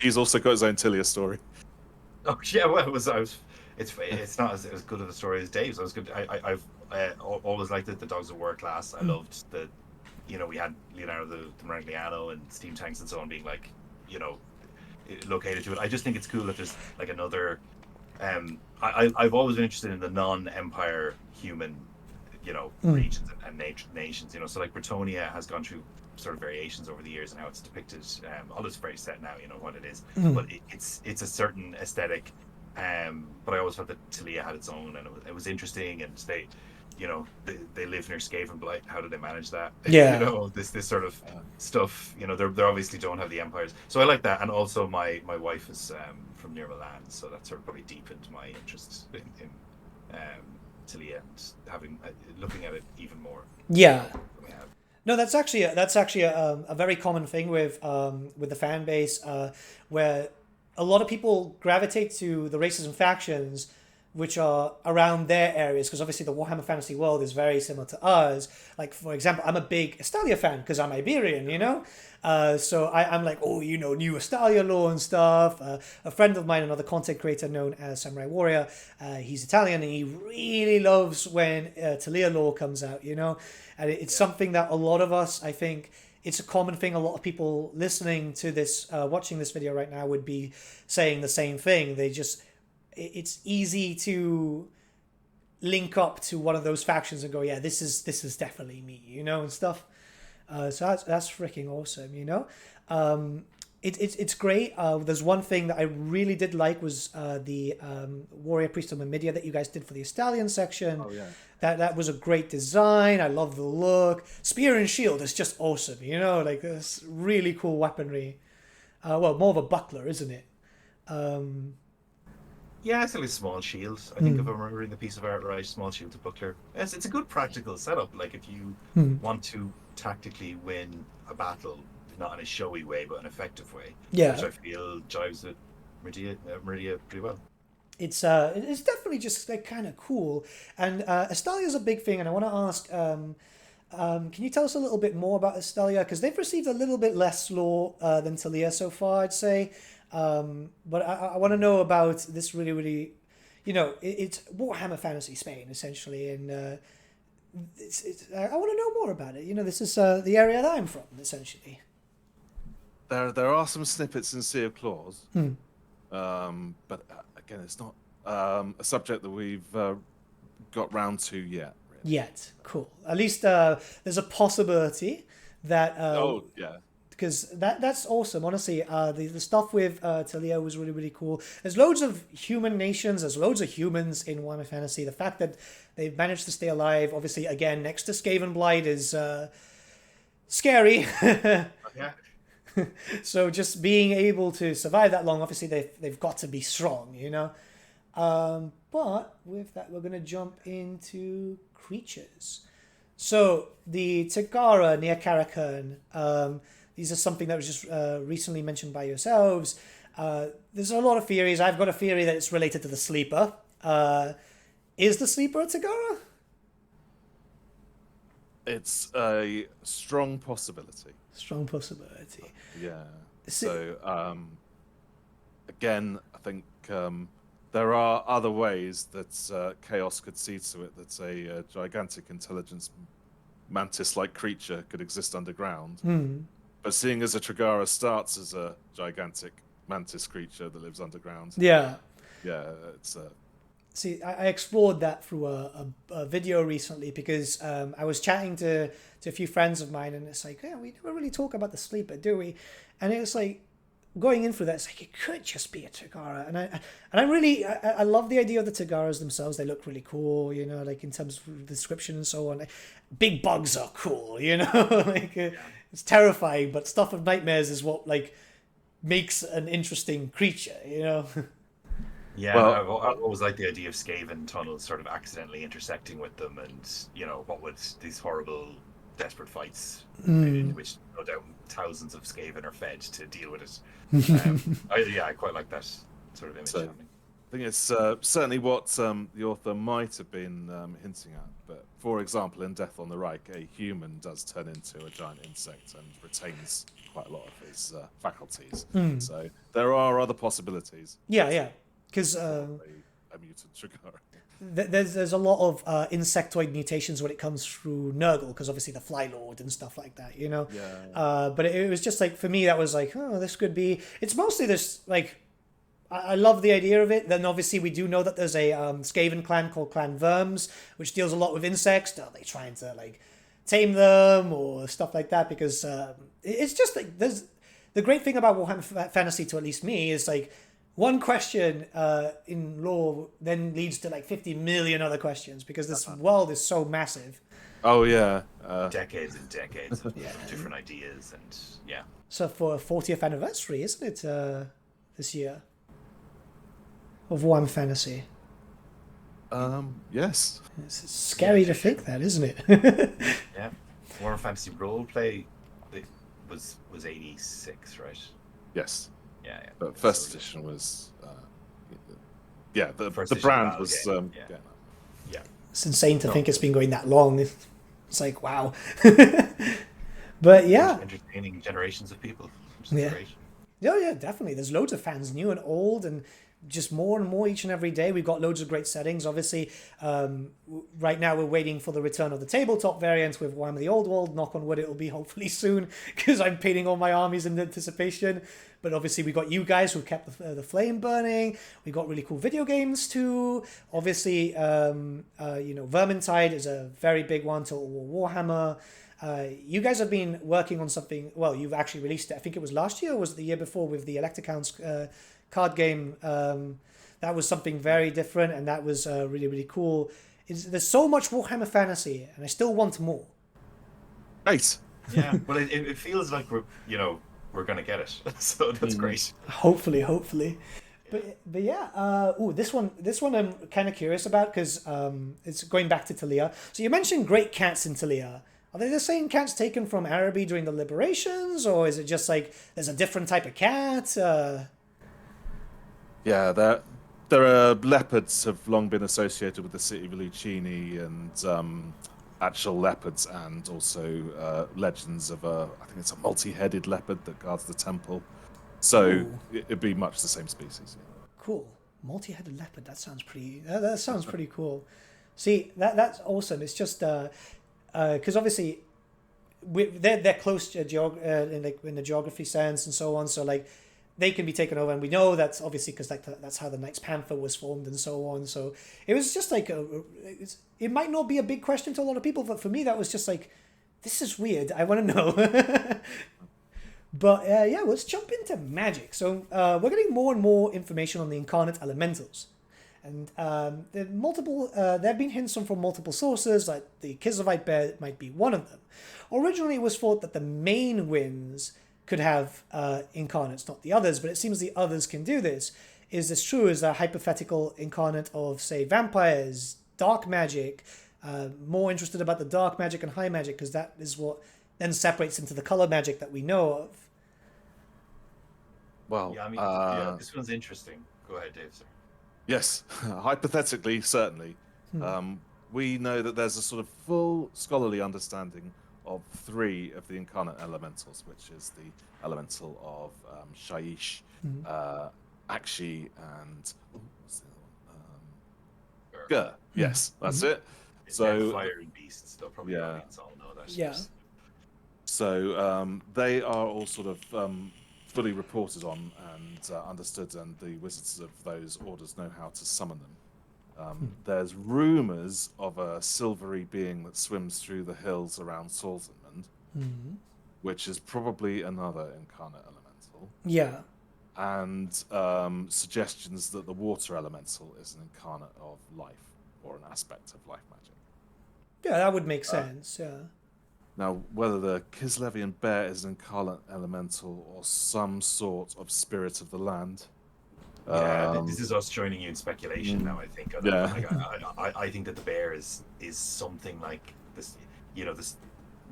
he's also got his own Talia story. Oh yeah, well, it's not as good of a story as Dave's. I've always liked the Dogs of War class. I loved we had Leonardo the Maragliano and steam tanks and so on being located to it. I just think it's cool that there's like another. I've always been interested in the non-empire human, regions and nations. So like Bretonia has gone through sort of variations over the years and how it's depicted. All it's very set now, what it is, but it's a certain aesthetic. But I always felt that Talia had its own, and it was interesting. And they live near Skaven Blight. How do they manage that? Yeah. This sort of stuff. They obviously don't have the empires, so I like that. And also my wife is from near Milan, so that sort of probably deepened my interest in Talia and looking at it even more. Yeah. No, that's actually a very common thing with the fan base, where a lot of people gravitate to the races and factions which are around their areas, because obviously the Warhammer Fantasy world is very similar to ours. Like, for example, I'm a big Estalia fan because I'm Iberian, so I'm like, new Estalia lore and stuff. A friend of mine, another content creator known as Samurai Warrior, he's Italian, and he really loves when Talia lore comes out, and it's something that a lot of us, I think, it's a common thing. A lot of people listening to this, watching this video right now would be saying the same thing. It's easy to link up to one of those factions and go, yeah, this is definitely me, and stuff. So that's freaking awesome, It's great. There's one thing that I really did like was the Warrior Priest of Mamidia that you guys did for the Estalian section. Oh, yeah. That was a great design. I love the look. Spear and shield is just awesome, like this really cool weaponry. More of a buckler, isn't it? Yeah, it's like a small shield. I think if I'm remembering the piece of art right, small shield to buckler. It's a good practical setup. Like if you want to tactically win a battle, not in a showy way, but an effective way. Yeah. Which I feel jives with Meridia pretty well. It's definitely just like kind of cool, and Estalia is a big thing, and I want to ask, can you tell us a little bit more about Estalia, because they've received a little bit less lore than Talia so far, I'd say, but I want to know about this really, it's Warhammer Fantasy Spain essentially, and I want to know more about it. This is the area that I'm from essentially. There are some snippets in Sea of Claws, but again, it's not a subject that we've got round to yet. Really. Yet, cool. At least there's a possibility that. Oh yeah. Because that's awesome. Honestly, the stuff with Talia was really cool. There's loads of human nations. There's loads of humans in Warhammer Fantasy. The fact that they've managed to stay alive, obviously, again, next to Skaven Blight is scary. Yeah. So just being able to survive that long, obviously they've got to be strong, But with that, we're going to jump into creatures. So the Tagara near Karakurn, these are something that was just recently mentioned by yourselves. There's a lot of theories. I've got a theory that it's related to the Sleeper. Is the Sleeper a Tagara? It's a strong possibility. Strong possibility. Yeah. So, again, I think there are other ways that Chaos could see to it that a gigantic intelligence mantis-like creature could exist underground. But seeing as a Tagara starts as a gigantic mantis creature that lives underground. Yeah. Yeah, it's See, I explored that through a video recently because I was chatting to a few friends of mine, and it's like, yeah, we never really talk about the Sleeper, do we? And it's like, going in through that, it's like, it could just be a Tagara. And I love the idea of the Tagaras themselves. They look really cool, like in terms of description and so on. Big bugs are cool, it's terrifying, but stuff of nightmares is what makes an interesting creature, Yeah, well, I always like the idea of Skaven tunnels sort of accidentally intersecting with them, and what would these horrible, desperate fights in which no doubt thousands of Skaven are fed to deal with it. I quite like that sort of image. So, I think it's certainly what the author might have been hinting at. But for example, in Death on the Reich, a human does turn into a giant insect and retains quite a lot of his faculties. So there are other possibilities. Yeah. Because a mutant Tagara. There's a lot of insectoid mutations when it comes through Nurgle, because obviously the Fly Lord and stuff like that, Yeah. But it was just for me, that was oh, this could be. It's mostly this I love the idea of it. Then obviously we do know that there's a Skaven clan called Clan Worms, which deals a lot with insects. Are they trying to tame them or stuff like that? Because it's just there's the great thing about Warhammer Fantasy, to at least me, is one question in lore then leads to 50 million other questions, because this world is so massive. Oh yeah, decades and decades of different ideas, and yeah. So for a 40th anniversary, isn't it, this year, of Warhammer Fantasy? Yes. It's scary to think that, isn't it? Yeah, Warhammer Fantasy Roleplay was 86, right? Yes. Yeah. But first edition was, the brand was, yeah. It's insane to think it's been going that long. It's wow. But yeah. Entertaining generations of people. Which is great. Yeah, definitely. There's loads of fans, new and old, and just more and more each and every day. We've got loads of great settings. Obviously, right now we're waiting for the return of the tabletop variant with Warhammer the Old World. Knock on wood, it'll be hopefully soon, because I'm painting all my armies in anticipation. But obviously we got you guys who kept the flame burning. We got really cool video games too. Obviously, Vermintide is a very big one. Total War Warhammer. You guys have been working on something. Well, you've actually released it. I think it was last year, or was it the year before, with the Electrocounts card game. That was something very different, and that was really cool. There's so much Warhammer Fantasy, and I still want more. Nice. Yeah, well, it feels like we're gonna get it, so that's great. Hopefully. But yeah, this one I'm kind of curious about, because it's going back to Talia. So you mentioned great cats in Talia. Are they the same cats taken from Araby during the liberations, or is it just like there's a different type of cat? Yeah, there are leopards have long been associated with the city of Lucini, and actual leopards, and also legends of I think it's a multi-headed leopard that guards the temple. So it'd be much the same species. Yeah. Cool. Multi-headed leopard. That sounds pretty. That sounds pretty cool. See, that's awesome. It's just because obviously they're close to in the geography sense and so on. So like they can be taken over, and we know that's obviously because that's how the Knights Panther was formed and so on. So it was just like it might not be a big question to a lot of people, but for me that was just like, this is weird. I want to know. But yeah, let's jump into magic. So we're getting more and more information on the incarnate elementals. And there have been hints from multiple sources, like the Kislev bear might be one of them. Originally, it was thought that the main winds could have incarnates, not the others, but it seems the others can do this. Is this true? Is there a hypothetical incarnate of, say, vampires, dark magic, more interested about the dark magic and high magic, because that is what then separates into the color magic that we know of? Well, yeah, I mean, this one's interesting. Go ahead, Dave, sir. Yes, hypothetically, certainly. We know that there's a sort of full scholarly understanding of 3 of the incarnate elementals, which is the elemental of Shaiish, Akshi, and what's the other one? Gur. Yes, that's it. So fire and beasts, they'll probably all know that. Yeah. So they are all sort of fully reported on and understood, and the wizards of those orders know how to summon them. There's rumours of a silvery being that swims through the hills around Salzenmund, which is probably another incarnate elemental. Yeah. And suggestions that the water elemental is an incarnate of life, or an aspect of life magic. Yeah, that would make sense, yeah. Now, whether the Kislevian bear is an incarnate elemental or some sort of spirit of the land. Yeah, this is us joining you in speculation now, I think. Yeah. I think that the bear is something like this, there's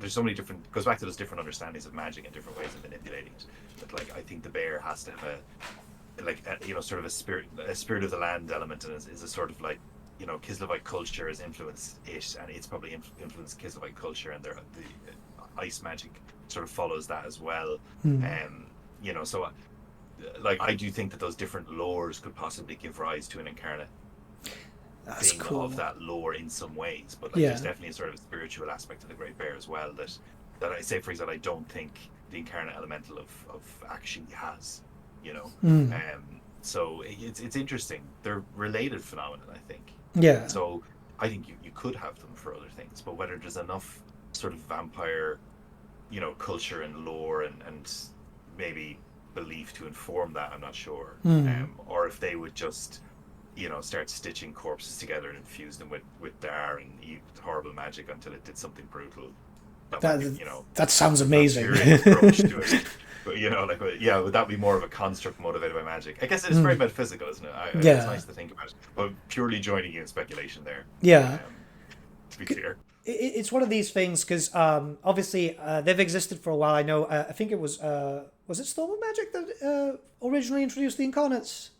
so many different, goes back to those different understandings of magic and different ways of manipulating it. But like, I think the bear has to have sort of a spirit of the land element, and is a sort of like, Kislevite culture has influenced it, and it's probably influenced Kislevite culture, and the ice magic sort of follows that as well. So like, I do think that those different lores could possibly give rise to an incarnate thing of that lore in some ways. But like, there's definitely a sort of spiritual aspect to the Great Bear as well that I say, for example, I don't think the incarnate elemental of actually has, so it's interesting. They're related phenomenon, I think. Yeah. So I think you could have them for other things, but whether there's enough sort of vampire, culture and lore and maybe belief to inform that, I'm not sure. Or if they would just, start stitching corpses together and infuse them with dar and eat horrible magic until it did something brutal. That sounds amazing. Approach to it. But, would that be more of a construct motivated by magic? I guess it's very metaphysical, isn't it? It's nice to think about it. But purely joining you in speculation there. Yeah. To be clear. It's one of these things, because obviously they've existed for a while. I know, I think it was it Storm Magic that originally introduced the incarnates?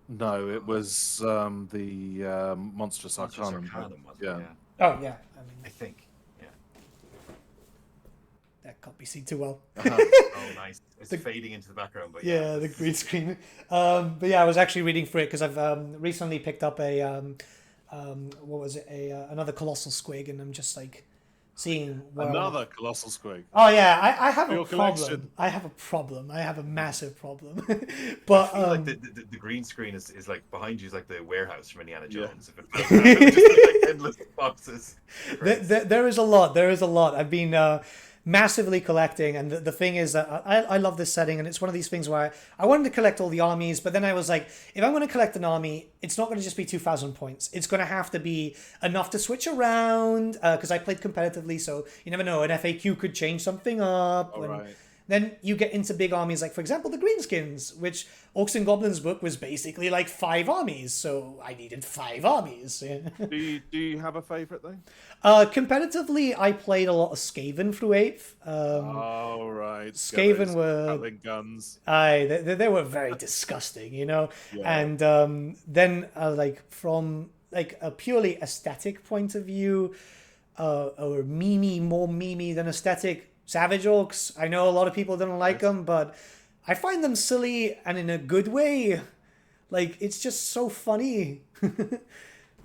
No, it was the Monstrous Arcanum. Yeah. Oh, yeah. I think. That can't be seen too well. Oh, nice. It's fading into the background, but yeah, the green screen. But yeah, I was actually reading through it because I've recently picked up a another colossal squig, and I'm just like seeing another colossal squig. Oh yeah, I have a problem. Collection. I have a problem. I have a massive problem. But I feel like the green screen is like behind you is like the warehouse from Indiana Jones. Yeah. If just like endless boxes. There is a lot. There is a lot. I've been massively collecting, and the thing is that I love this setting, and it's one of these things where I wanted to collect all the armies, but then I was like, if I'm going to collect an army, it's not going to just be 2,000 points. It's going to have to be enough to switch around, because I played competitively, so you never know, an FAQ could change something up. Then you get into big armies, like, for example, the Greenskins, which Orcs and Goblins book was basically like 5 armies, so I needed 5 armies. Yeah. Do you have a favourite, though? Competitively, I played a lot of Skaven through 8th. Oh, right. Skaven were... Gatling guns. They were very disgusting, you know? Yeah. And then, like, from like a purely aesthetic point of view, or more memey than aesthetic, Savage Orcs. I know a lot of people don't like them, but I find them silly and in a good way. Like, it's just so funny.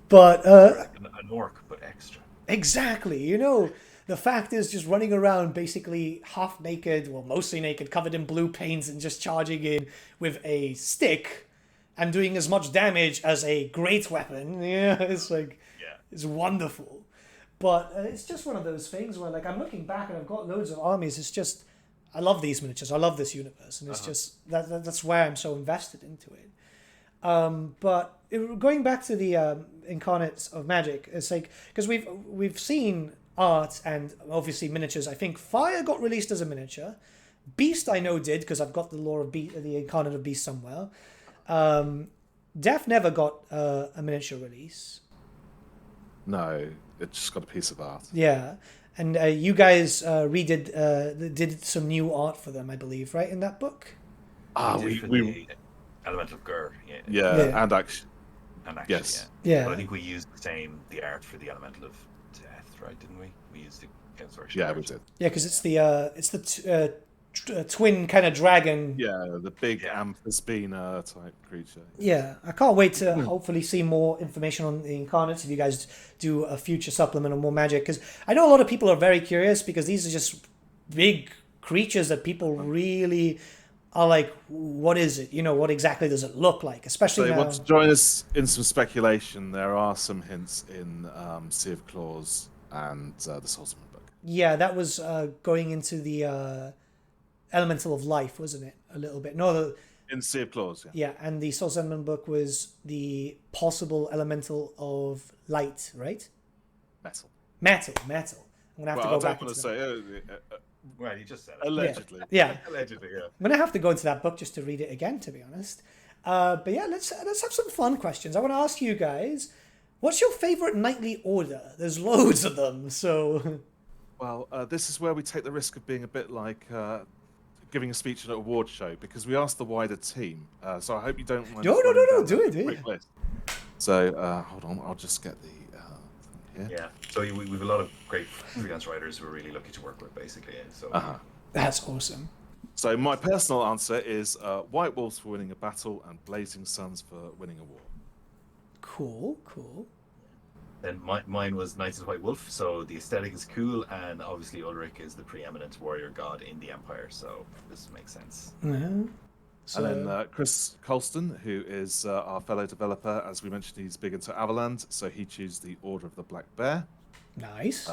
But an orc, but extra. Exactly, you know, the fact is just running around basically half naked, well, mostly naked, covered in blue paint, and just charging in with a stick and doing as much damage as a great weapon. Yeah, it's like, it's wonderful. But it's just one of those things where, like, I'm looking back and I've got loads of armies. It's just, I love these miniatures. I love this universe. And it's just, that's why I'm so invested into it. But going back to the incarnates of magic, it's like, because we've seen art and obviously miniatures. I think Fire got released as a miniature. Beast I know did, because I've got the lore of the incarnate of Beast somewhere. Death never got a miniature release. No, it just got a piece of art. Yeah, and you guys did some new art for them, I believe, right, in that book? We Elemental Gur, and action. Yes. Yeah. But I think we used the art for the Elemental of Death, right? Didn't we? We used the consortium. Yeah, we did. Yeah, because it's the twin kind of dragon. Yeah, the big Amphispina type creature. Yeah, I can't wait to hopefully see more information on the incarnates if you guys do a future supplement on more magic, because I know a lot of people are very curious, because these are just big creatures that people really are like, what is it? You know, what exactly does it look like? Especially so now. Want to join us in some speculation? There are some hints in Sea of Claws and the Swordsman book. Yeah, that was going into the Elemental of Life, wasn't it? A little bit. No, in Sea of Claws, yeah, and the Swordsman book was the possible Elemental of Light, right? Metal. I'm gonna have to go back. I don't want to say. Well, you just said it. Allegedly. Yeah. Allegedly, yeah. I'm gonna have to go into that book just to read it again, to be honest. But yeah, let's have some fun questions. I want to ask you guys, what's your favorite knightly order? There's loads of them, so. Well, this is where we take the risk of being a bit like giving a speech at an award show, because we asked the wider team. So I hope you don't mind. No, do it. So hold on, I'll just get the thing here. Yeah. So we have a lot of great freelance writers who are really lucky to work with, basically. So. That's awesome. So my personal answer is White Wolves for winning a battle and Blazing Suns for winning a war. Cool. Then mine was Knights of White Wolf, so the aesthetic is cool, and obviously Ulrich is the preeminent warrior god in the Empire, so this makes sense. Yeah. So... And then Chris Colston, who is our fellow developer, as we mentioned, he's big into Avaland, so he chose the Order of the Black Bear. Nice.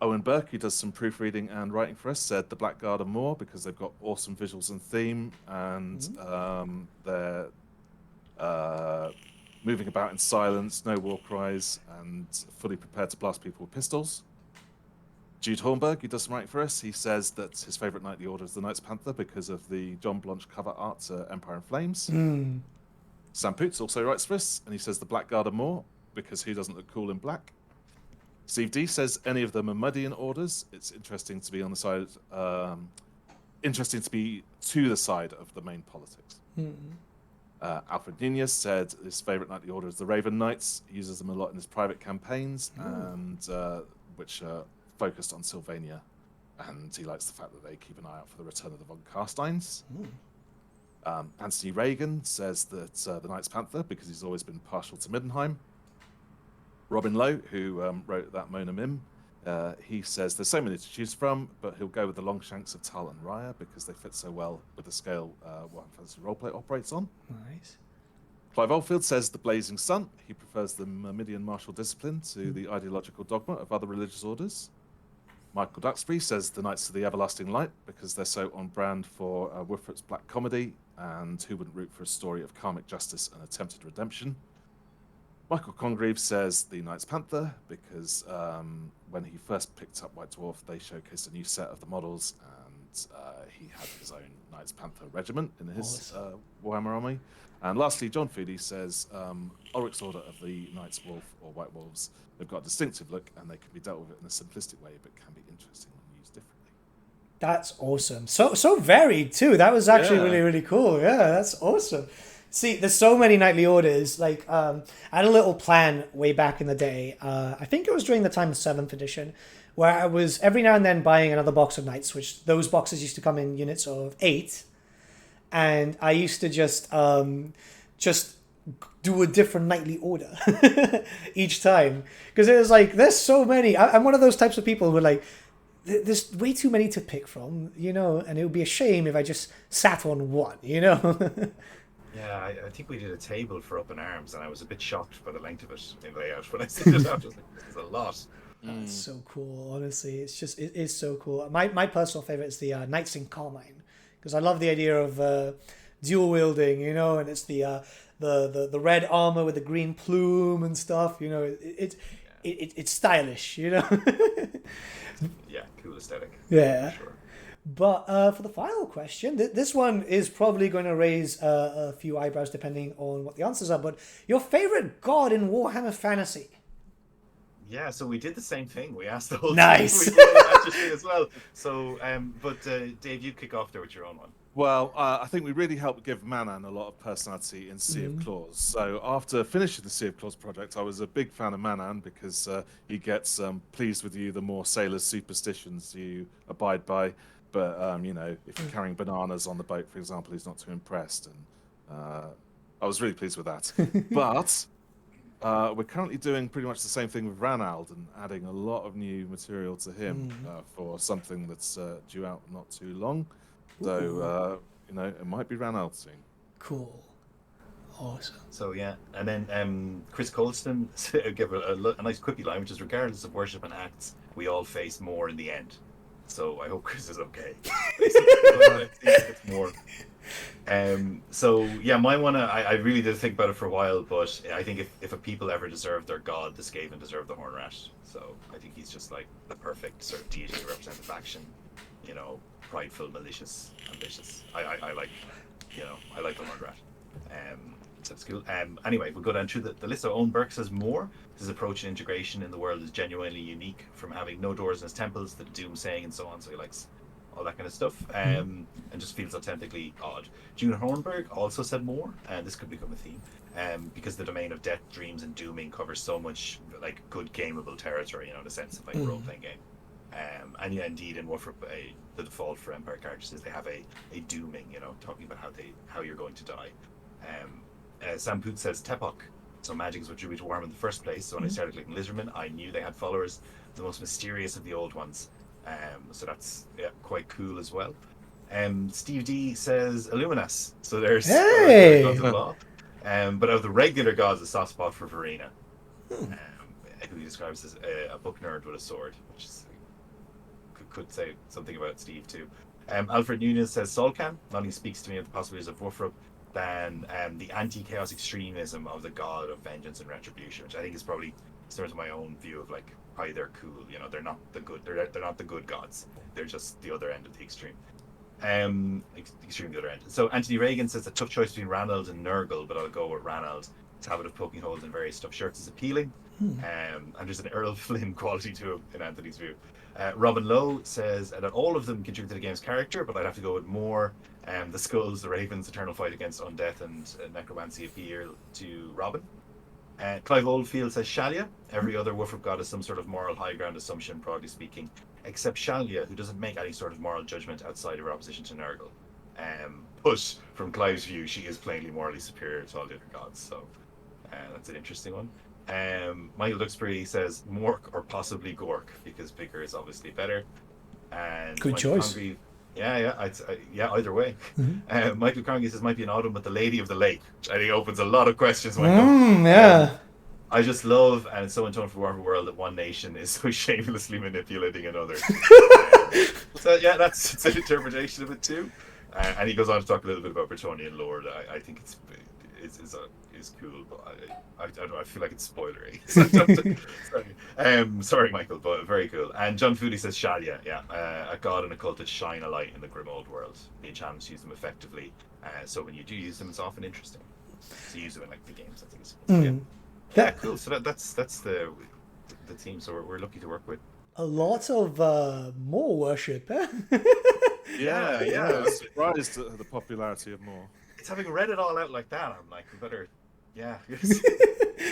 Owen Burke, who does some proofreading and writing for us, said the Blackguard are more because they've got awesome visuals and theme, and they're moving about in silence, no war cries, and fully prepared to blast people with pistols. Jude Hornberg, who does some writing for us, he says that his favourite knightly order is the Knights Panther because of the John Blanche cover art, Empire in Flames. Sam Poots also writes for us, and he says the Blackguard are more because who doesn't look cool in black? Steve D says any of them are muddy in orders. It's interesting to be on the side, interesting to be to the side of the main politics. Alfred Nunez said his favourite knightly order is the Raven Knights. He uses them a lot in his private campaigns, and which are focused on Sylvania. And he likes the fact that they keep an eye out for the return of the von Carsteins. Anthony Reagan says that the Knights Panther because he's always been partial to Middenheim. Robin Lowe, who wrote that Mona Mim, he says there's so many to choose from, but he'll go with the Longshanks of Tal and Raya because they fit so well with the scale Warhammer Fantasy Roleplay operates on. Nice. Clive Oldfield says the Blazing Sun. He prefers the Myrmidon martial discipline to the ideological dogma of other religious orders. Michael Duxbury says the Knights of the Everlasting Light because they're so on brand for Wolfrit's black comedy, and who wouldn't root for a story of karmic justice and attempted redemption. Michael Congreve says the Knights Panther because when he first picked up White Dwarf, they showcased a new set of the models, he had his own Knights Panther regiment in his Warhammer army. And lastly, John Feedy says, Ulrich's Order of the Knights Wolf or White Wolves, they've got a distinctive look and they can be dealt with in a simplistic way, but can be interesting when used differently. That's awesome. So varied too. That was actually really, really cool. Yeah, that's awesome. See, there's so many knightly orders. Like, I had a little plan way back in the day. I think it was during the time of 7th edition, where I was every now and then buying another box of knights, which those boxes used to come in units of 8. And I used to just do a different knightly order each time. Because it was like, there's so many. I'm one of those types of people who are like, there's way too many to pick from, and it would be a shame if I just sat on one, Yeah, I think we did a table for Up in Arms, and I was a bit shocked by the length of it in layout. When I said it out, I was like, "This is a lot." That's so cool. Honestly, it is so cool. My personal favorite is the Knights in Carmine, because I love the idea of dual wielding, and it's the red armor with the green plume and stuff. It's stylish, Yeah, cool aesthetic. Yeah. For sure. But for the final question, this one is probably going to raise a few eyebrows depending on what the answers are. But your favorite god in Warhammer Fantasy? Yeah, so we did the same thing. We asked the whole Nice. team. We did that thing as well. So, but Dave, you kick off there with your own one. Well, I think we really helped give Manan a lot of personality in Sea of Claws. So after finishing the Sea of Claws project, I was a big fan of Manan because he gets pleased with you the more sailors' superstitions you abide by. But, if you're carrying bananas on the boat, for example, he's not too impressed. And I was really pleased with that. But we're currently doing pretty much the same thing with Ranald and adding a lot of new material to him for something that's due out not too long. So, it might be Ranald soon. Cool. Awesome. So, yeah. And then Chris Colston gave a nice quippy line, which is, regardless of worship and acts, we all face more in the end. So I hope Chris is okay. It's more. So yeah, my one, I really did think about it for a while, but I think if a people ever deserved their god, the Skaven deserved the Horn Rat. So I think he's just like the perfect sort of deity to represent the faction. Prideful, malicious, ambitious. I like the Horn Rat. So that's cool. Anyway, we'll go down through the list. So Owen Burke says more. His approach and integration in the world is genuinely unique, from having no doors in his temples, the doom saying, and so on. So he likes all that kind of stuff, and just feels authentically odd. June Hornberg also said more, and this could become a theme, because the domain of death, dreams, and dooming covers so much like good gameable territory, in the sense of like a role-playing game. And yeah, indeed, in Warfare, the default for Empire characters is they have a dooming, talking about how you're going to die. Sam Poot says Tepok. So magic is what drew me to Warhammer in the first place. So when I started clicking Lizardmen, I knew they had followers, the most mysterious of the old ones. So that's quite cool as well. Steve D says Illuminas. So there's gods of law. But of the regular gods, a soft spot for Verena, who he describes as a book nerd with a sword, which is, could say something about Steve too. Alfred Nunez says Solkan. Nothing speaks to me of the possibilities of Wolfrup than the anti-chaos extremism of the god of vengeance and retribution, which I think is probably similar to my own view of like why they're cool. They're not the good. They're not the good gods. They're just the other end of the extreme. Extreme the other end. So Anthony Reagan says a tough choice between Ranald and Nurgle, but I'll go with Ranald. His habit of poking holes in various stuffed shirts is appealing, and there's an Earl Flynn quality to him in Anthony's view. Robin Lowe says that all of them contribute to the game's character, but I'd have to go with more. The Skulls, the Ravens, Eternal Fight Against Undeath, and Necromancy appeal to Robin. Clive Oldfield says Shalia. Every other Wolfrup god is some sort of moral high ground assumption, broadly speaking, except Shalia, who doesn't make any sort of moral judgment outside of her opposition to Nurgle. But from Clive's view, she is plainly morally superior to all the other gods, so that's an interesting one. Michael Duxbury says Mork or possibly Gork, because bigger is obviously better. And good Michael choice. Congreve, either way. Michael Congreve says might be an autumn with the Lady of the Lake, which I think opens a lot of questions. I just love, and it's so in tone for Warhammer World, that one nation is so shamelessly manipulating another. So yeah, that's an interpretation of it too. And he goes on to talk a little bit about Bretonnian lore. I think it's is cool, but I don't know. I feel like it's spoilery. Sorry, Michael, but very cool. And John Foodie says Shalia, a god and a cult that shine a light in the grim old world. The enchantments use them effectively, so when you do use them, it's often interesting. So use them in like the games. I think it's yeah, cool. So that's the team. So we're lucky to work with. A lot of more worship, eh? Yeah. I was surprised at the popularity of more. It's having read it all out like that. I'm like, we better. Yeah, it's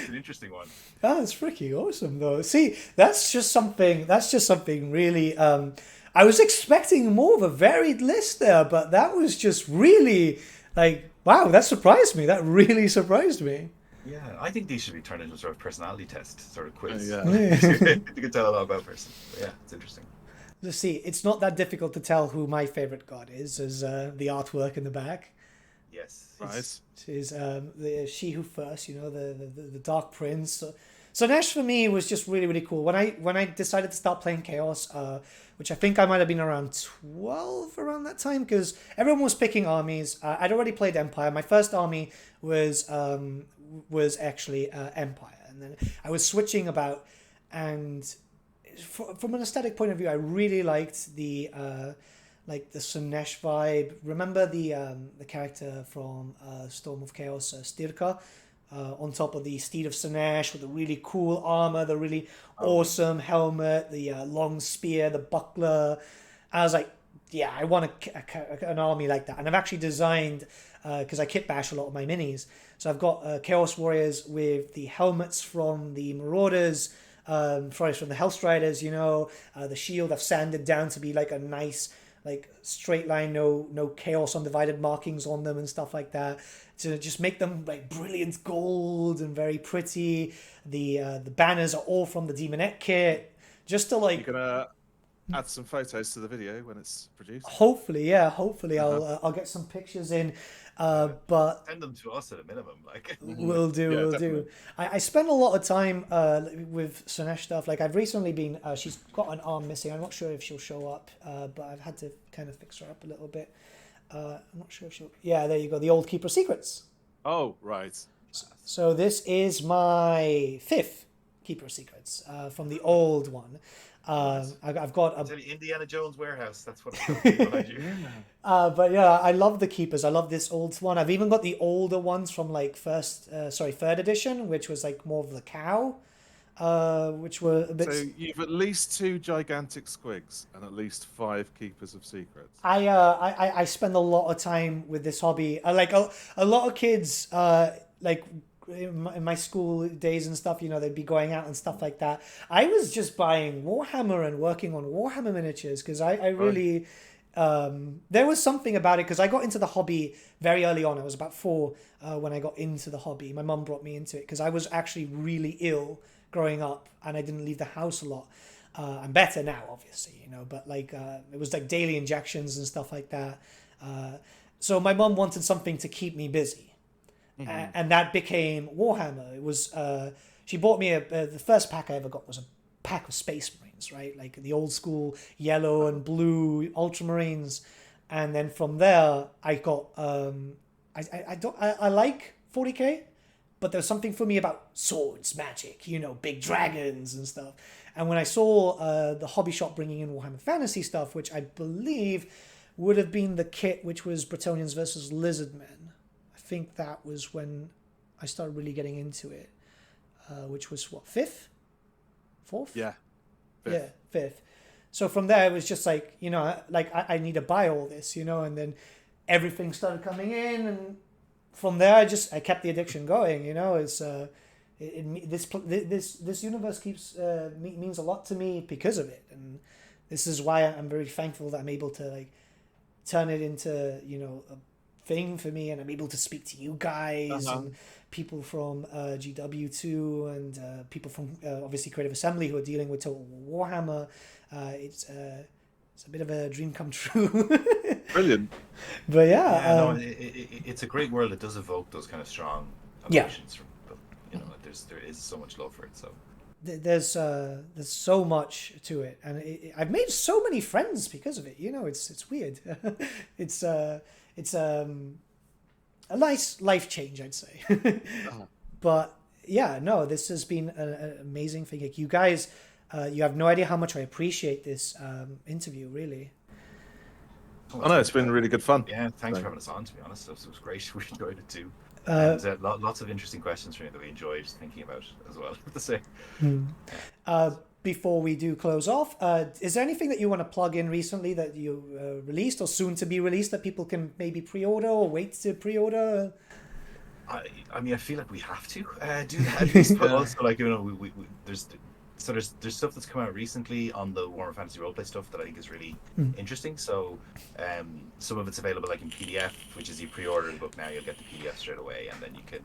an interesting one. That's freaking awesome, though. See, that's just something really. I was expecting more of a varied list there, but that was just really like, wow, that surprised me. That really surprised me. Yeah, I think these should be turned into a sort of personality test, sort of quiz. Yeah. You can tell a lot about a person. But yeah, it's interesting. Let's see, it's not that difficult to tell who my favorite god is, as the artwork in the back. Yes. Right. Is the She Who First, the Dark Prince. So Nash for me was just really, really cool. When I decided to start playing Chaos, which I think I might have been around 12 around that time, because everyone was picking armies. I'd already played Empire. My first army was actually Empire, and then I was switching about, and from an aesthetic point of view, I really liked the Sinesh vibe. Remember the character from Storm of Chaos, Stirka, on top of the Steed of Sinesh with the really cool armor, the really awesome helmet, the long spear, the buckler. I was like, yeah, I want an army like that. And I've actually designed, because I kit bash a lot of my minis, so I've got Chaos Warriors with the helmets from the Marauders, from the Hellstriders, the shield I've sanded down to be like a nice, like straight line, no chaos undivided markings on them and stuff like that, to just make them like brilliant gold and very pretty. The banners are all from the Demonette kit, just to like. You're gonna add some photos to the video when it's produced. Hopefully, I'll get some pictures in. But send them to us at a minimum, like. We'll do. I spend a lot of time with Sinesh stuff. Like I've recently been, she's got an arm missing. I'm not sure if she'll show up, but I've had to kind of fix her up a little bit. I'm not sure if she'll. Yeah, there you go. The old Keeper Secrets. Oh, right. So this is my 5th Keeper Secrets from the old one. I've got a Indiana Jones warehouse. That's what I'm behind you. But yeah, I love the keepers. I love this old one. I've even got the older ones from like third edition, which was like more of the cow, which were a bit. So you've at least 2 gigantic squigs and at least 5 keepers of secrets. I spend a lot of time with this hobby. Like a lot of kids, like. In my school days and stuff, they'd be going out and stuff like that. I was just buying Warhammer and working on Warhammer miniatures because I really, there was something about it, because I got into the hobby very early on. I was about 4 when I got into the hobby. My mum brought me into it because I was actually really ill growing up and I didn't leave the house a lot. I'm better now, obviously, but like it was like daily injections and stuff like that. So my mum wanted something to keep me busy. And that became Warhammer. It was she bought me the first pack I ever got was a pack of Space Marines, right? Like the old school yellow and blue Ultramarines, and then from there I got I like 40k, but there's something for me about swords, magic, big dragons and stuff. And when I saw the hobby shop bringing in Warhammer Fantasy stuff, which I believe would have been the kit, which was Bretonnians versus Lizardmen. I think that was when I started really getting into it, which was what, 5th? 4th? Yeah. 5th. Yeah, 5th. So from there it was just like, I need to buy all this, and then everything started coming in, and from there I kept the addiction going. It's this universe means a lot to me because of it, and this is why I'm very thankful that I'm able to like turn it into a thing for me, and I'm able to speak to you guys and people from GW2 and people from obviously Creative Assembly who are dealing with Total Warhammer. It's a bit of a dream come true. Brilliant. But yeah, it's a great world. It does evoke those kind of strong emotions from people. There is so much love for it. So there's so much to it, and I've made so many friends because of it. It's weird. It's a nice life change, I'd say. But yeah, no, this has been an amazing thing. Like, you guys, you have no idea how much I appreciate this interview, really. I know, it's been really good fun. Yeah, thanks for having us on, to be honest. It was great. We enjoyed it too. And lots of interesting questions from you that we enjoyed thinking about as well, I have to say. Before we do close off, is there anything that you want to plug in recently that you released or soon to be released that people can maybe pre-order or wait to pre-order? I mean, I feel like we have to do that, but also, like, you know, we there's stuff that's come out recently on the Warhammer Fantasy Roleplay stuff that I think is really interesting. So some of it's available like in PDF, which is you pre-order the book now, you'll get the PDF straight away, and then you can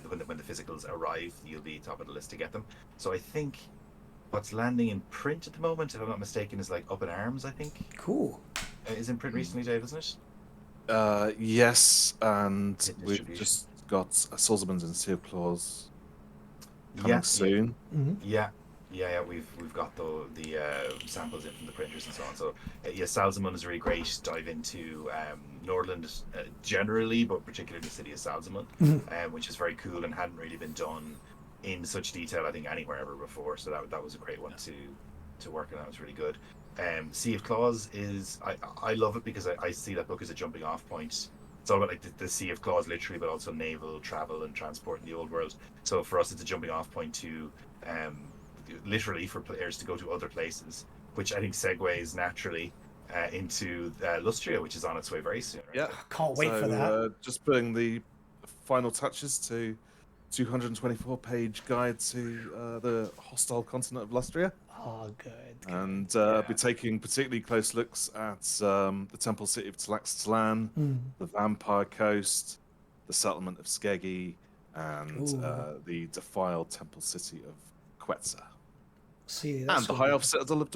when the physicals arrive, you'll be top of the list to get them. So I think what's landing in print at the moment, if I'm not mistaken, is like Up in Arms, I think. Cool. Is in print recently, Dave, isn't it? Yes, and we've just got Soulsman's and Sea of Claws coming soon. Yeah, we've got the samples in from the printers and so on. So Salzamund is really great. Dive into Nordland generally, but particularly the city of Salzamund, which is very cool and hadn't really been done in such detail, I think, anywhere ever before. So that was a great one to work on. That was really good. Sea of Claws is I love it because I see that book as a jumping off point. It's all about like the Sea of Claws literally, but also naval travel and transport in the old world. So for us, it's a jumping off point to literally for players to go to other places, which I think segues naturally into Lustria, which is on its way very soon. Right? Yeah, can't wait for that. Just putting the final touches to 224-page guide to the hostile continent of Lustria. Oh, good. And be taking particularly close looks at the temple city of Tlaxcalan, the Vampire Coast, the settlement of Skeggy, and the defiled temple city of Quetzal. See, and the high elf citadel of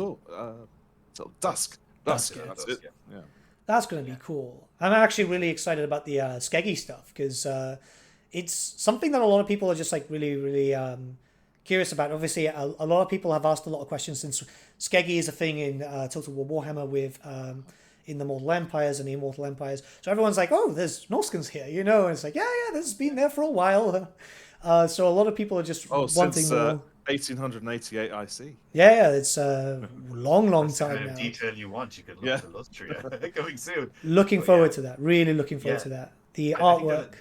Dusk. That's it. Yeah. That's going to be cool. I'm actually really excited about the Skeggy stuff because it's something that a lot of people are just like really, really curious about. Obviously, a lot of people have asked a lot of questions since Skeggy is a thing in Total War Warhammer with in the Mortal Empires and the Immortal Empires. So everyone's like, oh, there's Norskins here, you know? And it's like, yeah, this has been there for a while. So a lot of people are just wanting since, more. 1888 IC. Yeah, it's a long That's time the kind now. of detail you want. You could look to Lustria coming soon. Looking forward to that. Really looking forward to that. The artwork.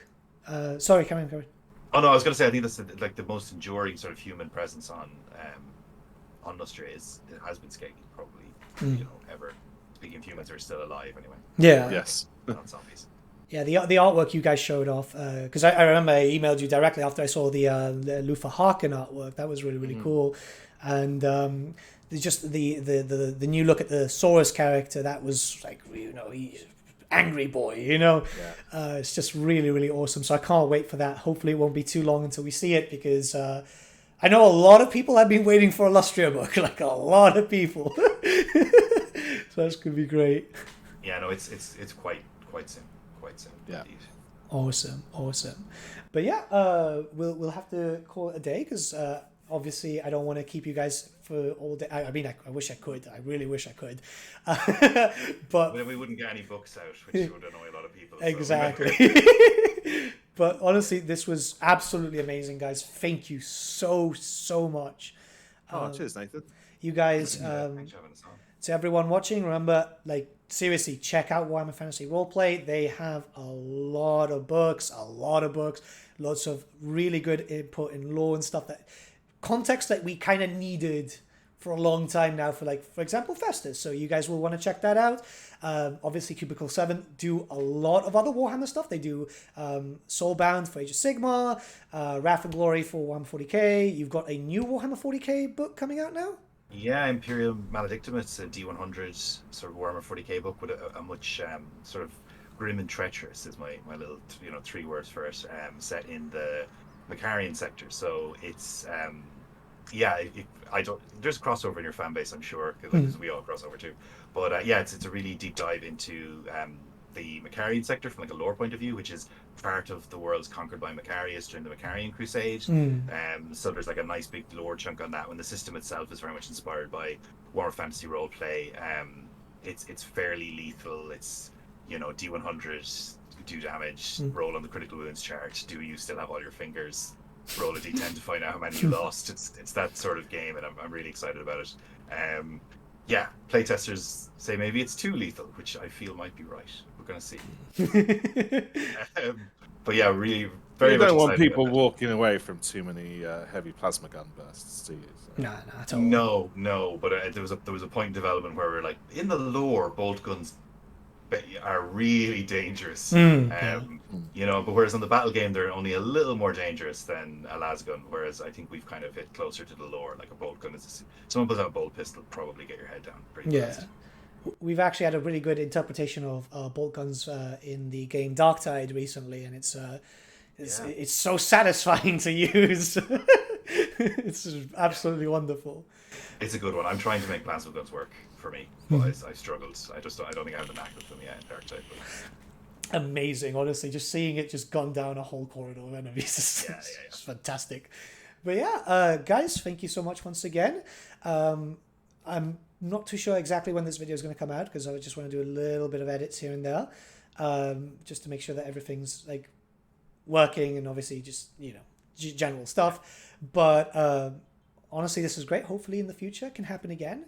Sorry, come on. Oh no, I was going to say I think that's like the most enduring sort of human presence on Lustria has been Skeggy probably you know ever. Speaking of humans who are still alive anyway. Yeah. Yes. Not zombies. Yeah, the artwork you guys showed off, because I remember I emailed you directly after I saw the Lufa Harkin artwork. That was really, really cool. And just the new look at the Saurus character, that was like, you know, he's angry boy, you know. Yeah. It's just really, really awesome. So I can't wait for that. Hopefully it won't be too long until we see it, because I know a lot of people have been waiting for a Lustria book, like a lot of people. So that's going to be great. Yeah, no, it's quite soon. Yeah. Indeed. Awesome. But yeah, we'll have to call it a day because obviously I don't want to keep you guys for all day. I mean, I wish I could. I really wish I could. But we wouldn't get any books out, which would annoy a lot of people. Exactly. But honestly, this was absolutely amazing, guys. Thank you so much. Cheers, Nathan. You guys, thanks for having us on. To everyone watching, remember, like, seriously, check out Warhammer Fantasy Roleplay. They have a lot of books, lots of really good input in lore and stuff, that context that we kind of needed for a long time now for, like, for example, Festus. So you guys will want to check that out. Obviously, Cubicle 7 do a lot of other Warhammer stuff. They do Soulbound for Age of Sigmar, Wrath and Glory for Warhammer 40k. You've got a new Warhammer 40k book coming out now. Yeah, Imperium Maledictum. It's a D100 sort of Warhammer 40k book with a much sort of grim and treacherous is my little 3 words for it. Set in the Macarian sector. So it's there's a crossover in your fan base, I'm sure, because we all cross over too. But it's a really deep dive into the Macarian sector from like a lore point of view, which is part of the worlds conquered by Macarius during the Macarian Crusade. So there's like a nice big lore chunk on that. When the system itself is very much inspired by Warhammer Fantasy Roleplay, it's fairly lethal. It's D100, do damage, roll on the critical wounds chart. Do you still have all your fingers? Roll a D10 to find out how many you lost. It's that sort of game, and I'm really excited about it. Yeah, playtesters say maybe it's too lethal, which I feel might be right. We're going to see. But yeah, really very you much don't want excited people about it. walking away from too many heavy plasma gun bursts, do you? So. No, at all. No, but there was a point in development where we're like, in the lore, bolt guns are really dangerous. But whereas on the battle game they're only a little more dangerous than a lasgun, whereas I think we've kind of hit closer to the lore. Like a bolt gun someone pulls out a bolt pistol, probably get your head down pretty fast. We've actually had a really good interpretation of bolt guns in the game Darktide recently, and it's so satisfying to use. It's absolutely wonderful. It's a good one. I'm trying to make plasma guns work for me, but I struggled. I don't think I have the knack of them yet in Darktide. Amazing, honestly, just seeing it just gone down a whole corridor of enemies is it's fantastic. But yeah, guys, thank you so much once again. I'm not too sure exactly when this video is going to come out, because I just want to do a little bit of edits here and there, just to make sure that everything's like working, and obviously just general stuff. But honestly, this is great. Hopefully in the future it can happen again.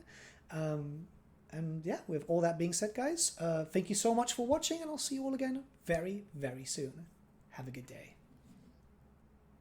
And yeah, with all that being said, guys, thank you so much for watching, and I'll see you all again very, very soon. Have a good day.